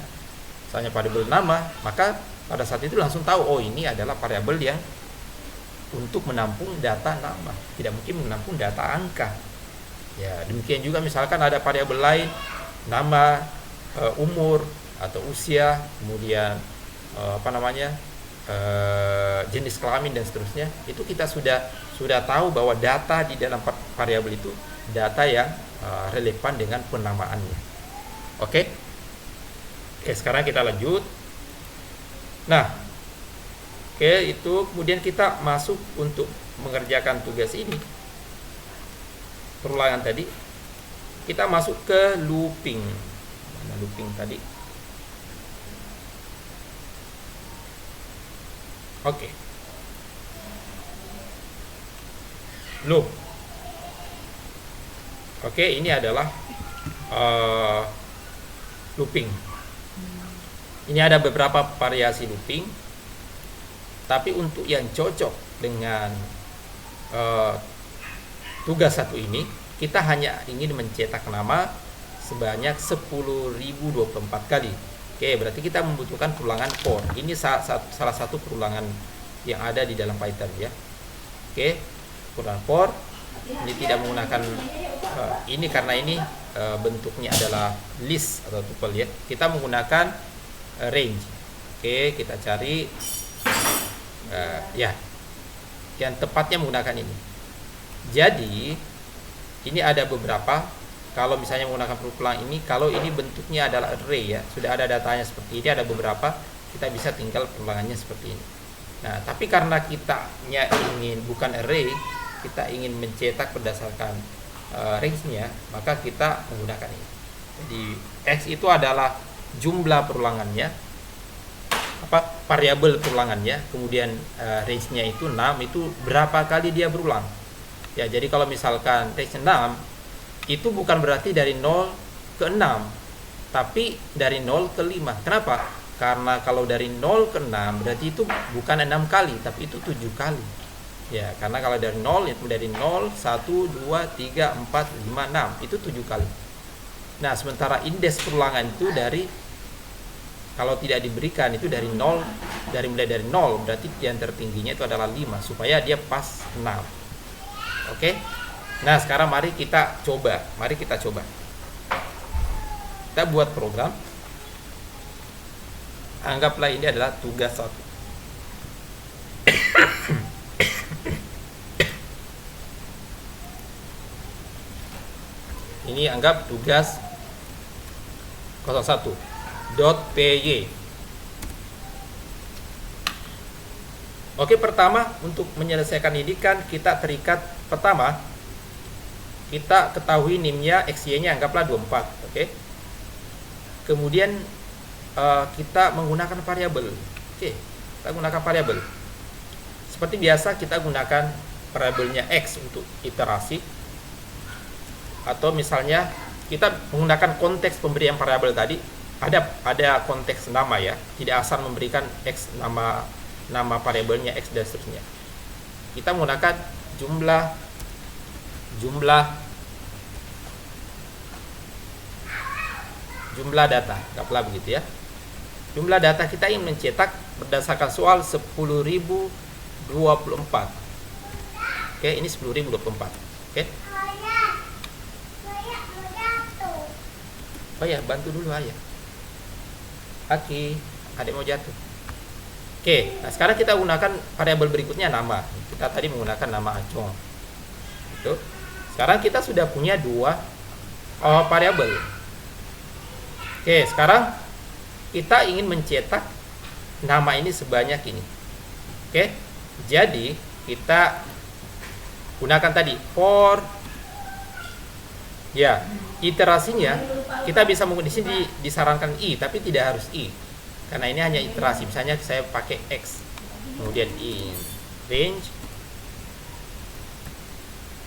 misalnya variabel nama, maka pada saat itu langsung tahu, oh ini adalah variabel yang untuk menampung data nama, tidak mungkin menampung data angka. Ya, demikian juga misalkan ada variabel lain, nama, umur atau usia, kemudian jenis kelamin dan seterusnya, itu kita sudah tahu bahwa data di dalam variabel itu data yang relevan dengan penamaannya. Oke, sekarang kita lanjut. Nah, itu kemudian kita masuk untuk mengerjakan tugas ini. Perulangan tadi, kita masuk ke looping. Mana looping tadi? Oke. Loop. Oke, ini adalah looping. Ini ada beberapa variasi looping, tapi untuk yang cocok dengan eh, tugas satu ini, kita hanya ingin mencetak nama sebanyak 10.024 kali. Oke, berarti kita membutuhkan perulangan for. Ini salah satu perulangan yang ada di dalam Python ya. Oke, perulangan for. Ini tidak menggunakan ini karena ini bentuknya adalah list atau tuple ya. Kita menggunakan range. Oke, kita cari ya yang tepatnya menggunakan ini. Jadi ini ada beberapa. Kalau misalnya menggunakan perulang ini, kalau ini bentuknya adalah array ya, sudah ada datanya seperti ini, ada beberapa, kita bisa tinggal perulangannya seperti ini. Nah, tapi karena kita ingin bukan array, kita ingin mencetak berdasarkan range-nya, maka kita menggunakan ini. Jadi x itu adalah jumlah perulangannya, variabel perulangannya, kemudian range-nya itu 6, itu berapa kali dia berulang. Ya, jadi kalau misalkan range 6 itu bukan berarti dari 0 ke 6, tapi dari 0 ke 5. Kenapa? Karena kalau dari 0 ke 6 berarti itu bukan 6 kali, tapi itu 7 kali. Ya, karena kalau dari 0 itu dari 0, 1, 2, 3, 4, 5, 6, itu 7 kali. Nah, sementara indeks perulangan itu dari, kalau tidak diberikan itu dari 0, mulai dari 0, berarti yang tertingginya itu adalah 5 supaya dia pas 6. Oke? Nah, sekarang mari kita coba. Kita buat program. Anggaplah ini adalah tugas 1. Ini anggap tugas 01.py. Oke, pertama untuk menyelesaikan ini kan kita terikat. Pertama, kita ketahui NIM-nya, XY-nya anggaplah 24, oke. Kemudian kita menggunakan variabel. Oke, kita gunakan variabel. Seperti biasa kita gunakan variabelnya X untuk iterasi. Atau misalnya kita menggunakan konteks pemberian variabel tadi, ada konteks nama ya, tidak asal memberikan X nama variabelnya X dan seterusnya. Kita menggunakan jumlah data, anggaplah begitu ya. Jumlah data kita ingin mencetak berdasarkan soal 10.024. Oke, ini 10.024. Oke. Oh ya, bantu dulu ayah. Oke, adik mau jatuh. Oke, nah sekarang kita gunakan variabel berikutnya nama. Kita tadi menggunakan nama Acong. Itu. Sekarang kita sudah punya dua variabel. Oke, sekarang kita ingin mencetak nama ini sebanyak ini. Oke, jadi kita gunakan tadi for. Ya, iterasinya kita bisa menggunakan di sini disarankan i, tapi tidak harus i. Karena ini hanya iterasi. Misalnya saya pakai x, kemudian in range.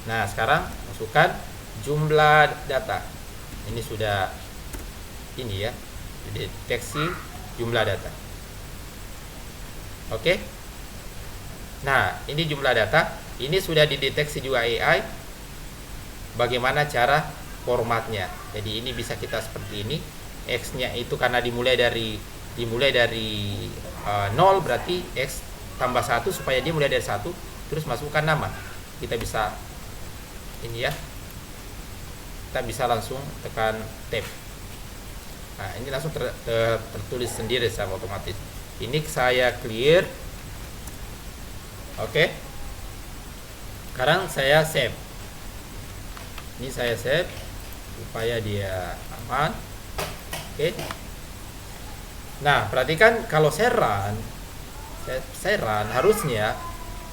Nah, sekarang masukkan jumlah data. Ini sudah ini ya, deteksi jumlah data. Oke. Nah, ini jumlah data. Ini sudah dideteksi juga AI. Bagaimana cara formatnya? Jadi ini bisa kita seperti ini. X-nya itu karena dimulai dari 0, berarti X tambah 1 supaya dia mulai dari 1, terus masukkan nama. Kita bisa ini ya, kita bisa langsung tekan tab. Nah, ini langsung tertulis sendiri secara otomatis. Ini saya clear. Oke. Sekarang saya save. Ini saya save supaya dia aman. Oke. Nah, perhatikan kalau saya run harusnya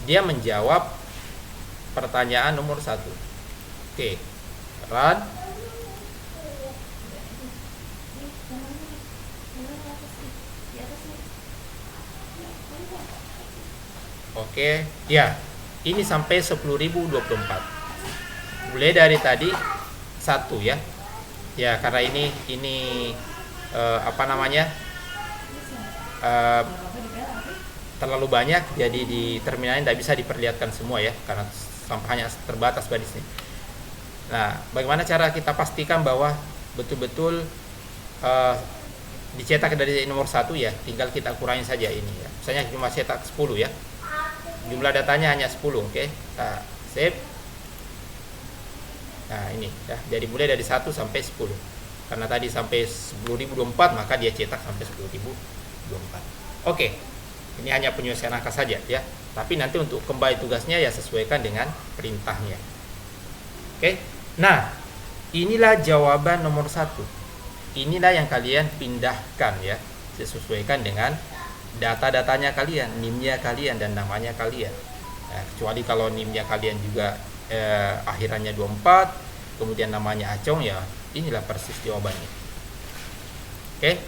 dia menjawab pertanyaan nomor 1. Oke, run. Oke, ya, ini sampai 10.024. Mulai dari tadi 1 ya. Ya, karena ini terlalu banyak, jadi di terminalnya tidak bisa diperlihatkan semua ya, karena hanya terbatas barisnya. Nah, bagaimana cara kita pastikan bahwa betul-betul dicetak dari nomor 1 ya, tinggal kita kurangi saja ini ya. Misalnya cuma cetak 10 ya. Jumlah datanya hanya 10, oke. Kita save. Nah, ini ya, jadi mulai dari 1 sampai 10. Karena tadi sampai 10.024, maka dia cetak sampai 10.024. Oke. Ini hanya penyelesaian angka saja ya. Tapi nanti untuk kembali tugasnya ya sesuaikan dengan perintahnya. Oke. Nah, inilah jawaban nomor 1. Inilah yang kalian pindahkan ya, disesuaikan dengan data-datanya kalian, NIM-nya kalian dan namanya kalian. Nah, kecuali kalau NIM-nya kalian juga akhirannya 24, kemudian namanya Acong, ya inilah persis jawabannya. Oke.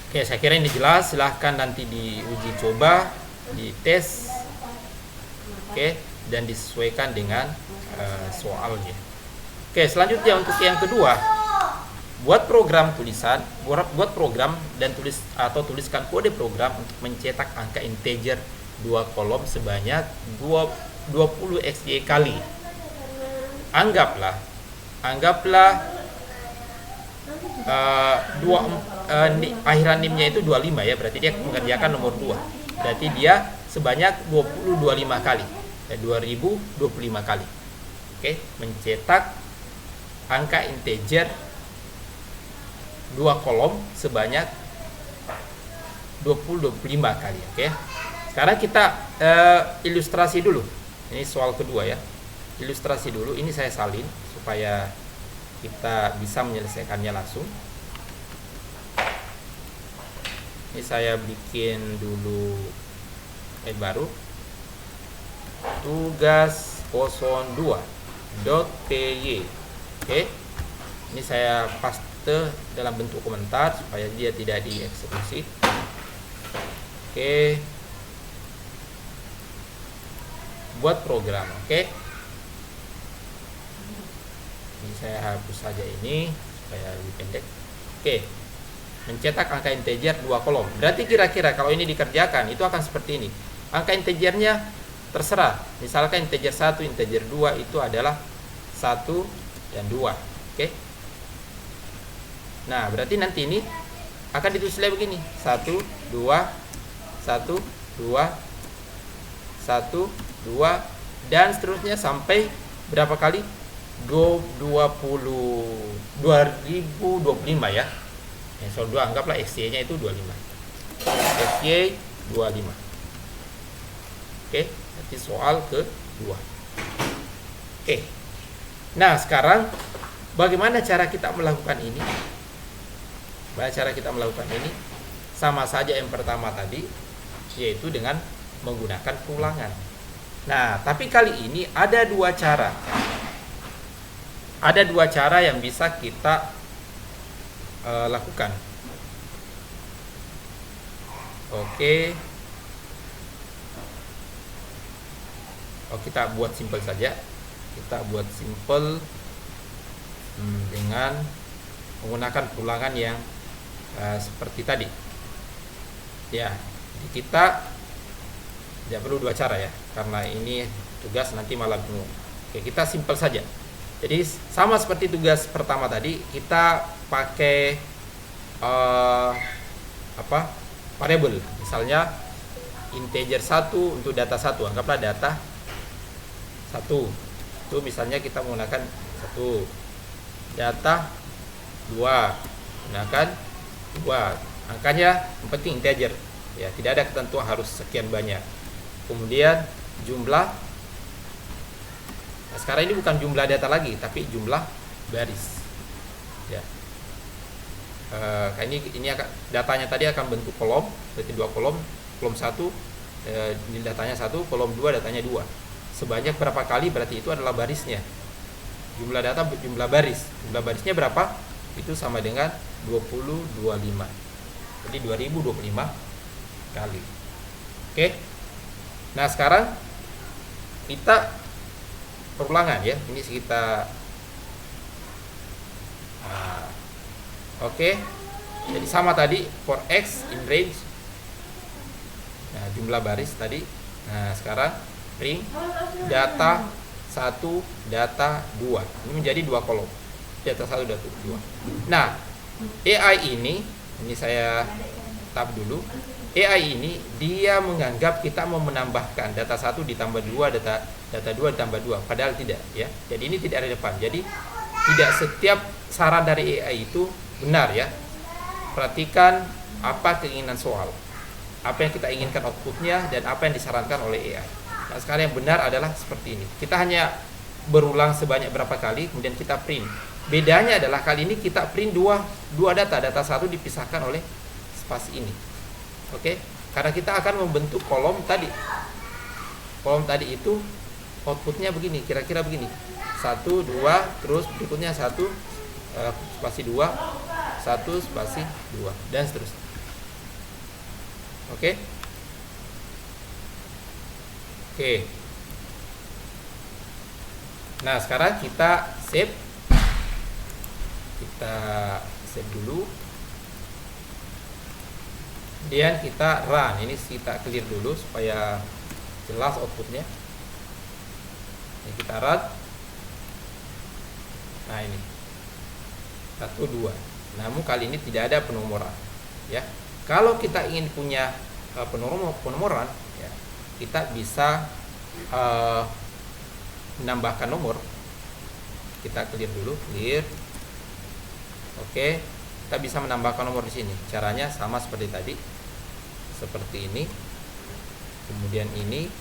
Oke, saya kira ini jelas. Silahkan nanti diuji coba, dites, oke, dan disesuaikan dengan soalnya. Oke, selanjutnya untuk yang kedua, buat program tulisan, buat program dan tuliskan kode program untuk mencetak angka integer 2 kolom sebanyak 20 XY kali. Anggaplah akhiran NIM-nya itu 25 ya, berarti dia mengerjakan nomor 2. Berarti dia sebanyak 25 kali. 2025 kali. Oke, mencetak angka integer 2 kolom sebanyak 25 kali, oke. Sekarang kita ilustrasi dulu. Ini soal kedua ya. Ilustrasi dulu, ini saya salin supaya kita bisa menyelesaikannya langsung. Ini saya bikin dulu baru. Tugas 02.py. Oke. Ini saya paste dalam bentuk komentar supaya dia tidak dieksekusi. Oke. Buat program, oke. Ini saya hapus saja ini supaya lebih pendek. Oke. Mencetak angka integer 2 kolom. Berarti kira-kira kalau ini dikerjakan itu akan seperti ini. Angka integernya terserah. Misalkan integer 1, integer 2 itu adalah 1 dan 2. Oke. Nah, berarti nanti ini akan ditulisnya begini. 1, 2, 1, 2, 1, 2, dan seterusnya sampai berapa kali? 2025 ya. Yang soal 2 anggaplah XY-nya itu 25. XY 25. Oke, nanti soal kedua. Oke. Nah, sekarang bagaimana cara kita melakukan ini? Bagaimana cara kita melakukan ini? Sama saja yang pertama tadi, yaitu dengan menggunakan pengulangan. Nah, tapi kali ini ada 2 cara. Ada 2 cara yang bisa kita lakukan. Oke. Kita buat simple saja. Kita buat simple dengan menggunakan pengulangan yang seperti tadi. Ya, kita tidak perlu 2 cara ya, karena ini tugas nanti malah bingung. Oke, kita simple saja. Jadi sama seperti tugas pertama tadi, kita pakai variabel. Misalnya integer 1 untuk data 1, anggaplah data 1. Itu misalnya kita menggunakan 1. Data 2, gunakan 2. Angkanya yang penting integer. Ya, tidak ada ketentuan harus sekian banyak. Kemudian jumlah. Nah, sekarang ini bukan jumlah data lagi, tapi jumlah baris. Ya. Ini akan, datanya tadi akan bentuk kolom, berarti 2 kolom. Kolom 1 ini datanya 1, kolom 2 datanya 2. Sebanyak berapa kali berarti itu adalah barisnya. Jumlah data jumlah baris. Jumlah barisnya berapa? Itu sama dengan 2025. Jadi 2025 kali. Oke. Nah, sekarang kita perulangan ya. Ini kita oke. Jadi sama tadi for x in range. Nah, jumlah baris tadi. Nah, sekarang print data 1, data 2. Ini menjadi 2 kolom. Data 1, data 2. Nah, AI ini saya tab dulu. AI ini dia menganggap kita mau menambahkan data 1 ditambah 2, data 2 ditambah 2, padahal tidak ya. Jadi ini tidak relevan. Jadi tidak setiap saran dari AI itu benar ya. Perhatikan apa keinginan soal, apa yang kita inginkan outputnya, dan apa yang disarankan oleh AI. Nah, sekarang yang benar adalah seperti ini. Kita hanya berulang sebanyak berapa kali, kemudian kita print. Bedanya adalah kali ini kita print dua data. Data 1 dipisahkan oleh spasi ini. Oke, karena kita akan membentuk kolom tadi. Kolom tadi itu outputnya begini, kira-kira begini. 1, 2, terus berikutnya 1 spasi 2, 1 spasi 2, dan seterusnya. Oke. Oke. Nah, sekarang kita save. Kita save dulu. Kemudian kita run. Ini kita clear dulu supaya jelas outputnya. Ini kita run. Nah, ini 1, 2. Namun kali ini tidak ada penomoran ya. Kalau kita ingin punya penomoran ya, kita bisa menambahkan nomor. Kita clear dulu, clear. Oke, kita bisa menambahkan nomor di sini. Caranya sama seperti tadi. Seperti ini. Kemudian ini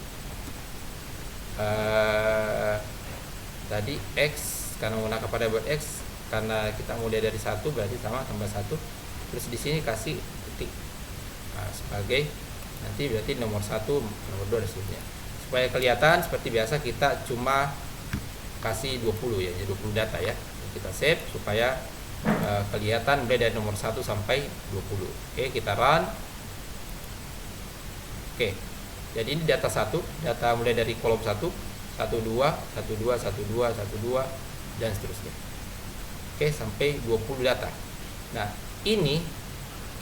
tadi X, karena menggunakan pada buat X, karena kita mulai dari 1 berarti sama tambah 1. Terus di sini kasih titik. Nah, sebagai nanti berarti nomor 1, nomor 2 dan seterusnya. Supaya kelihatan seperti biasa kita cuma kasih 20 ya, jadi 20 data ya. Kita save supaya kelihatan mulai dari nomor 1 sampai 20. Oke, kita run. Oke. Jadi ini data 1, data mulai dari kolom 1, 1, 2, 1, 2, 1, 2, 1, 2 dan seterusnya. Oke, sampai 20 data. Nah, ini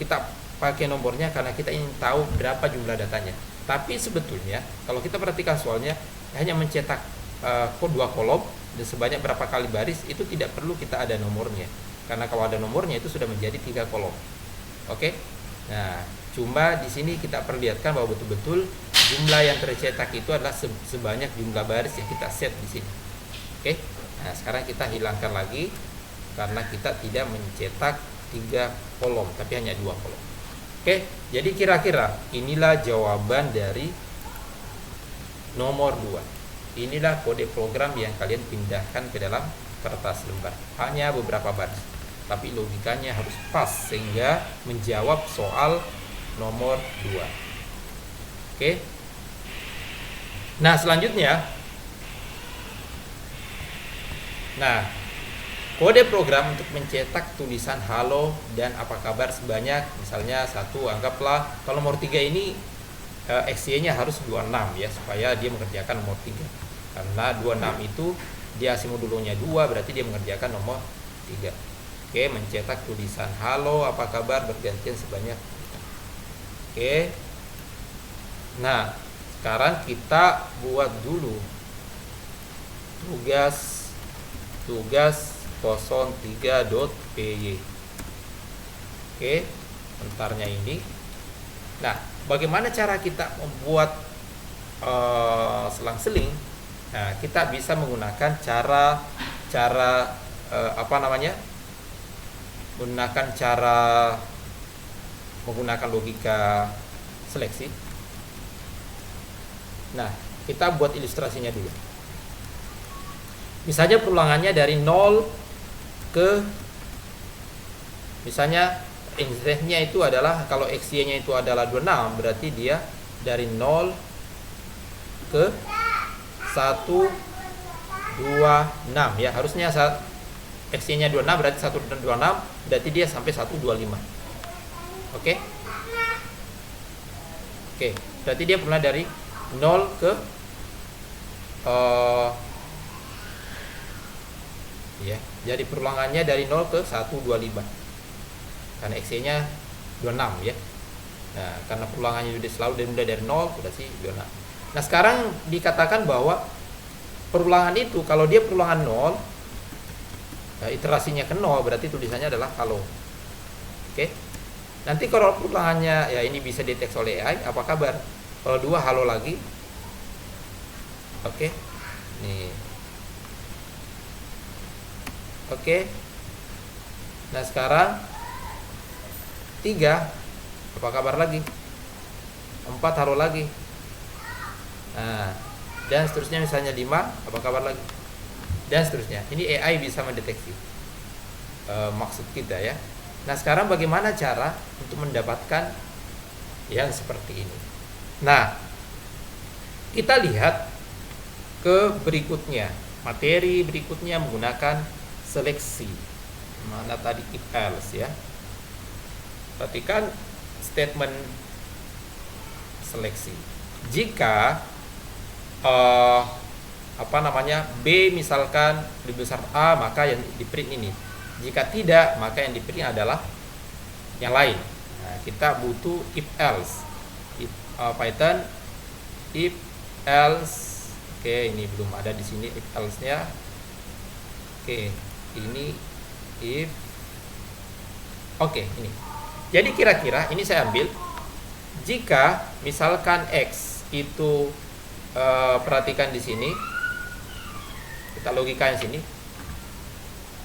kita pakai nomornya karena kita ingin tahu berapa jumlah datanya. Tapi sebetulnya kalau kita perhatikan soalnya hanya mencetak 2 kolom dan sebanyak berapa kali baris, itu tidak perlu kita ada nomornya. Karena kalau ada nomornya itu sudah menjadi 3 kolom. Oke. Nah, cuma di sini kita perlihatkan bahwa betul-betul jumlah yang tercetak itu adalah sebanyak jumlah baris yang kita set di sini. Oke. Nah, sekarang kita hilangkan lagi karena kita tidak mencetak 3 kolom tapi hanya 2 kolom. Oke, jadi kira-kira inilah jawaban dari nomor 2. Inilah kode program yang kalian pindahkan ke dalam kertas lembar. Hanya beberapa baris, tapi logikanya harus pas sehingga menjawab soal nomor 2. Oke. Nah, selanjutnya, kode program untuk mencetak tulisan halo dan apa kabar sebanyak, misalnya 1, anggaplah kalau nomor 3 ini XY-nya harus 26 ya, supaya dia mengerjakan nomor 3. Karena 26 itu dia asimodulnya 2, berarti dia mengerjakan nomor 3. Oke, mencetak tulisan halo apa kabar bergantian sebanyak. Oke. Nah, sekarang kita buat dulu tugas 03.py. Oke, entarnya ini. Nah, bagaimana cara kita membuat selang-seling? Nah, kita bisa menggunakan menggunakan logika seleksi. Nah, kita buat ilustrasinya dulu. Misalnya perulangannya dari 0 ke, misalnya X-nya itu adalah, kalau XY-nya itu adalah 26, berarti dia dari 0 ke 1, 2, 6 ya. Harusnya XY-nya 26, berarti 1 dan 26, berarti dia sampai 125. Oke. Oke, berarti dia pernah dari 0 ke ya, jadi perulangannya dari 0 ke 125 karena XY-nya 26 ya. Nah, karena perulangannya sudah selalu mulai dari 0, berarti 26. Nah, sekarang dikatakan bahwa perulangan itu kalau dia perulangan 0, iterasinya ke 0, berarti tulisannya adalah halo. Oke. Nanti kalau perulangannya ya ini bisa deteksi oleh AI, apa kabar? Kalau 2 halo lagi. Oke. Nih. Oke. Nah, sekarang 3, apa kabar lagi? 4 halo lagi. Nah, dan seterusnya, misalnya 5, apa kabar lagi? Dan seterusnya. Ini AI bisa mendeteksi maksud kita ya. Nah, sekarang bagaimana cara untuk mendapatkan yang seperti ini? Nah, kita lihat ke berikutnya. Materi berikutnya menggunakan seleksi. Mana tadi if else ya. Perhatikan statement seleksi. Jika B misalkan lebih besar A, maka yang di print ini. Jika tidak, maka yang di print adalah yang lain. Nah, kita butuh if else. Python if else. Oke, ini belum ada di sini if else-nya. Oke, ini if. Oke, ini. Jadi kira-kira ini saya ambil jika misalkan X itu perhatikan di sini. Kita logikain sini.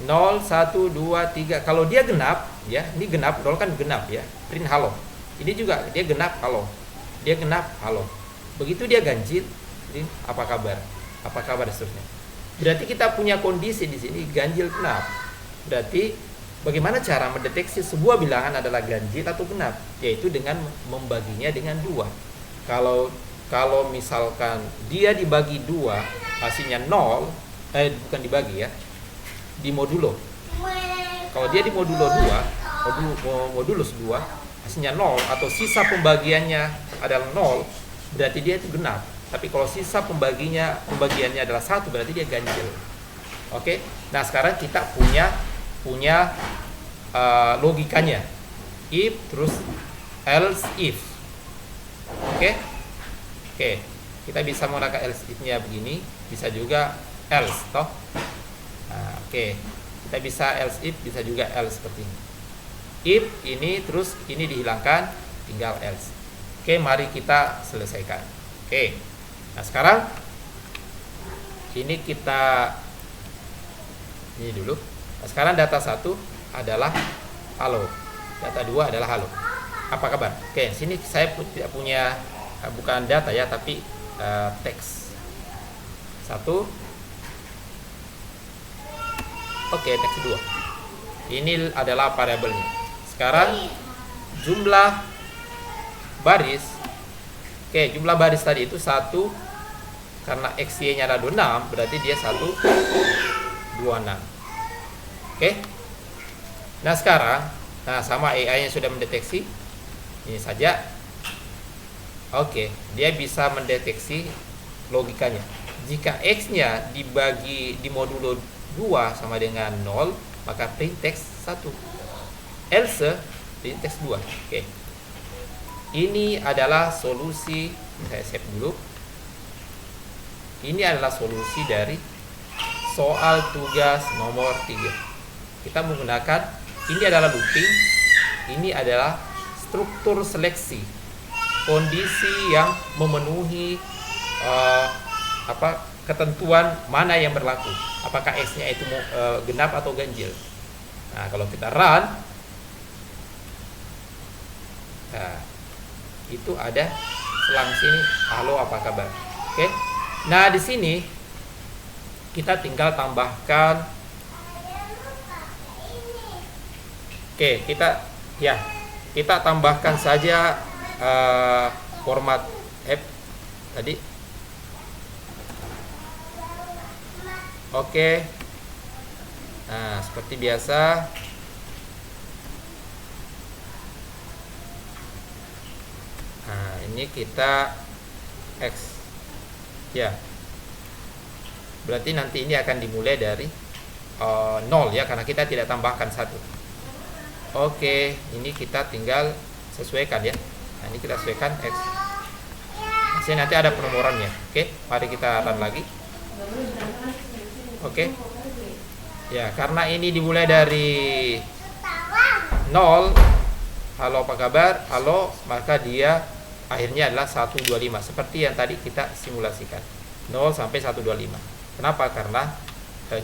0 1 2 3. Kalau dia genap ya, ini genap, 0 kan genap ya. Print halo. Ini juga dia genap halo. Dia genap halo. Begitu dia ganjil, ini apa kabar? Apa kabar seterusnya? Berarti kita punya kondisi di sini ganjil genap. Berarti bagaimana cara mendeteksi sebuah bilangan adalah ganjil atau genap? Yaitu dengan membaginya dengan 2. Kalau misalkan dia dibagi 2, hasilnya 0, bukan dibagi ya, di modulo. Kalau dia di modulo 2, modulus 2, hasilnya 0 atau sisa pembagiannya adalah 0, berarti dia itu genap. Tapi kalau sisa pembagiannya adalah 1, berarti dia ganjil. Oke. Nah, sekarang kita punya logikanya. If terus else if. Oke. Oke. Kita bisa menggunakan else if-nya begini, bisa juga else toh. Nah, oke. Kita bisa else if, bisa juga else seperti ini. If ini terus ini dihilangkan, tinggal else. Oke, mari kita selesaikan. Oke. Nah, sekarang ini kita ini dulu. Nah, sekarang data 1 adalah halo. Data 2 adalah halo. Apa kabar? Oke, sini saya tidak punya bukan data ya, tapi teks. 1. Oke, teks 2. Ini adalah variabelnya. Sekarang jumlah baris. Oke, jumlah baris tadi itu 1, karena XY-nya ada 26, berarti dia 126. Oke. Nah, sekarang sama AI-nya sudah mendeteksi. Ini saja. Oke, dia bisa mendeteksi logikanya. Jika X-nya dibagi di modulo 2 sama dengan 0, maka print text 1. Else print text 2. Oke. Ini adalah solusi, saya save dulu. Ini adalah solusi dari soal tugas nomor 3. Kita menggunakan, ini adalah looping, ini adalah struktur seleksi. Kondisi yang memenuhi ketentuan mana yang berlaku. Apakah X-nya itu genap atau ganjil. Nah, kalau kita run, itu ada selang sini, halo apa kabar. Oke. Nah, di sini kita tinggal tambahkan. Oke, kita tambahkan saja format F tadi. Oke. Nah, seperti biasa. Nah, ini kita X ya. Berarti nanti ini akan dimulai dari 0 ya, karena kita tidak tambahkan 1. Oke, ini kita tinggal sesuaikan ya. Nah, ini kita sesuaikan X. sini nanti ada penomorannya. Oke, mari kita run lagi. Oke. Ya, karena ini dimulai dari 0, halo apa kabar, halo, maka dia akhirnya adalah 125 seperti yang tadi kita simulasikan, 0 sampai 125. Kenapa? Karena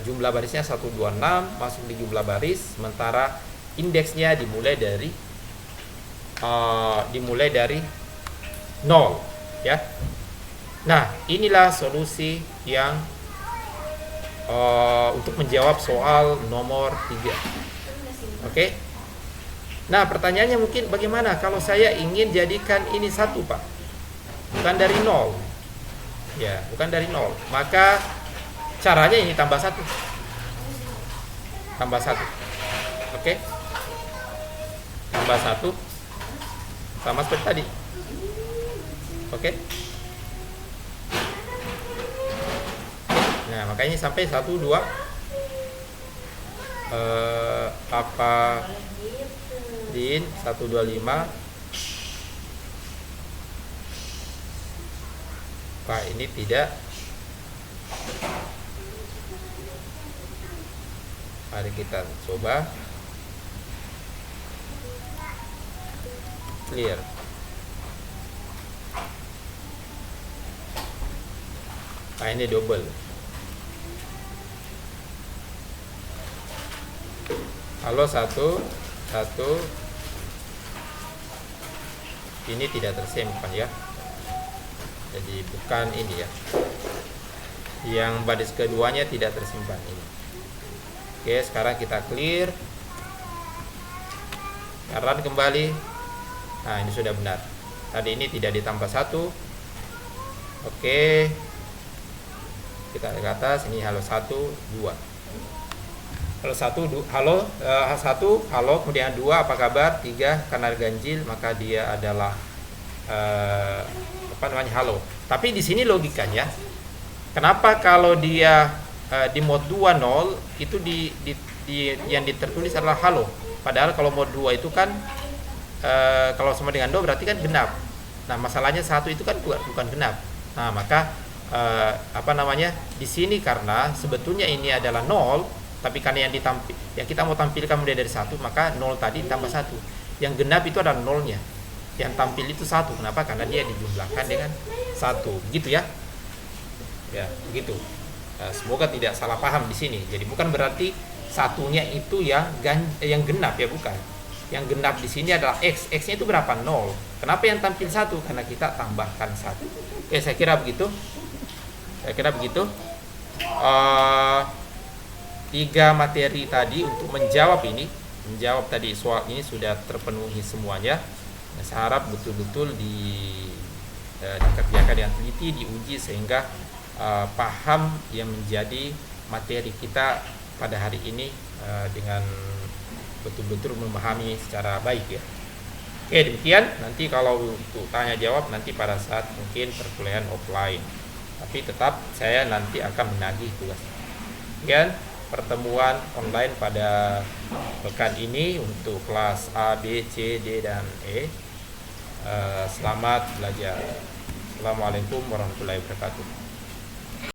jumlah barisnya 126 masuk di jumlah baris, sementara indeksnya dimulai dari 0 ya. Nah, inilah solusi yang untuk menjawab soal nomor 3. Oke. Nah, pertanyaannya mungkin bagaimana kalau saya ingin jadikan ini 1, Pak? Bukan dari 0. Ya, bukan dari 0. Maka caranya ini tambah 1. Tambah 1. Oke. Tambah 1 sama seperti tadi. Oke. Nah, makanya sampai 1 2 apa din 125. Pak, ini tidak. Mari kita coba clear. Nah, ini double. Halo 1 1. Ini tidak tersimpan ya. Jadi bukan ini ya. Yang baris keduanya tidak tersimpan ini. Oke, sekarang kita clear. Run kembali. Nah, ini sudah benar. Tadi ini tidak ditambah 1. Oke. Kita ke atas, ini halo 1 2. Halo 1 halo 1 halo, kemudian 2 apa kabar, 3 karena ganjil maka dia adalah halo. Tapi di sini logikanya, kenapa kalau dia di mode 2 0 itu yang tertulis adalah halo, padahal kalau mode 2 itu kan kalau sama dengan 2 berarti kan genap. Nah, masalahnya 1 itu kan bukan genap. Nah, maka di sini karena sebetulnya ini adalah 0, tapi karena yang kita mau tampilkan mulai dari 1, maka 0 tadi tambah 1. Yang genap itu adalah 0-nya. Yang tampil itu 1. Kenapa? Karena dia dijumlahkan dengan 1. Begitu ya? Ya, begitu. Semoga tidak salah paham di sini. Jadi bukan berarti satunya itu yang genap ya, bukan. Yang genap di sini adalah X. X-nya itu berapa? 0. Kenapa yang tampil 1? Karena kita tambahkan 1. Oke, saya kira begitu. 3 materi tadi untuk menjawab tadi soal ini sudah terpenuhi semuanya. Nah, saya harap betul-betul dikerjakan dengan teliti, diuji sehingga paham yang menjadi materi kita pada hari ini dengan betul-betul memahami secara baik ya. Oke, demikian. Nanti kalau untuk tanya jawab nanti pada saat mungkin perkuliahan offline. Tapi tetap saya nanti akan menagih tugas. Demikian pertemuan online pada pekan ini untuk kelas A, B, C, D, dan E. Selamat belajar. Assalamualaikum warahmatullahi wabarakatuh.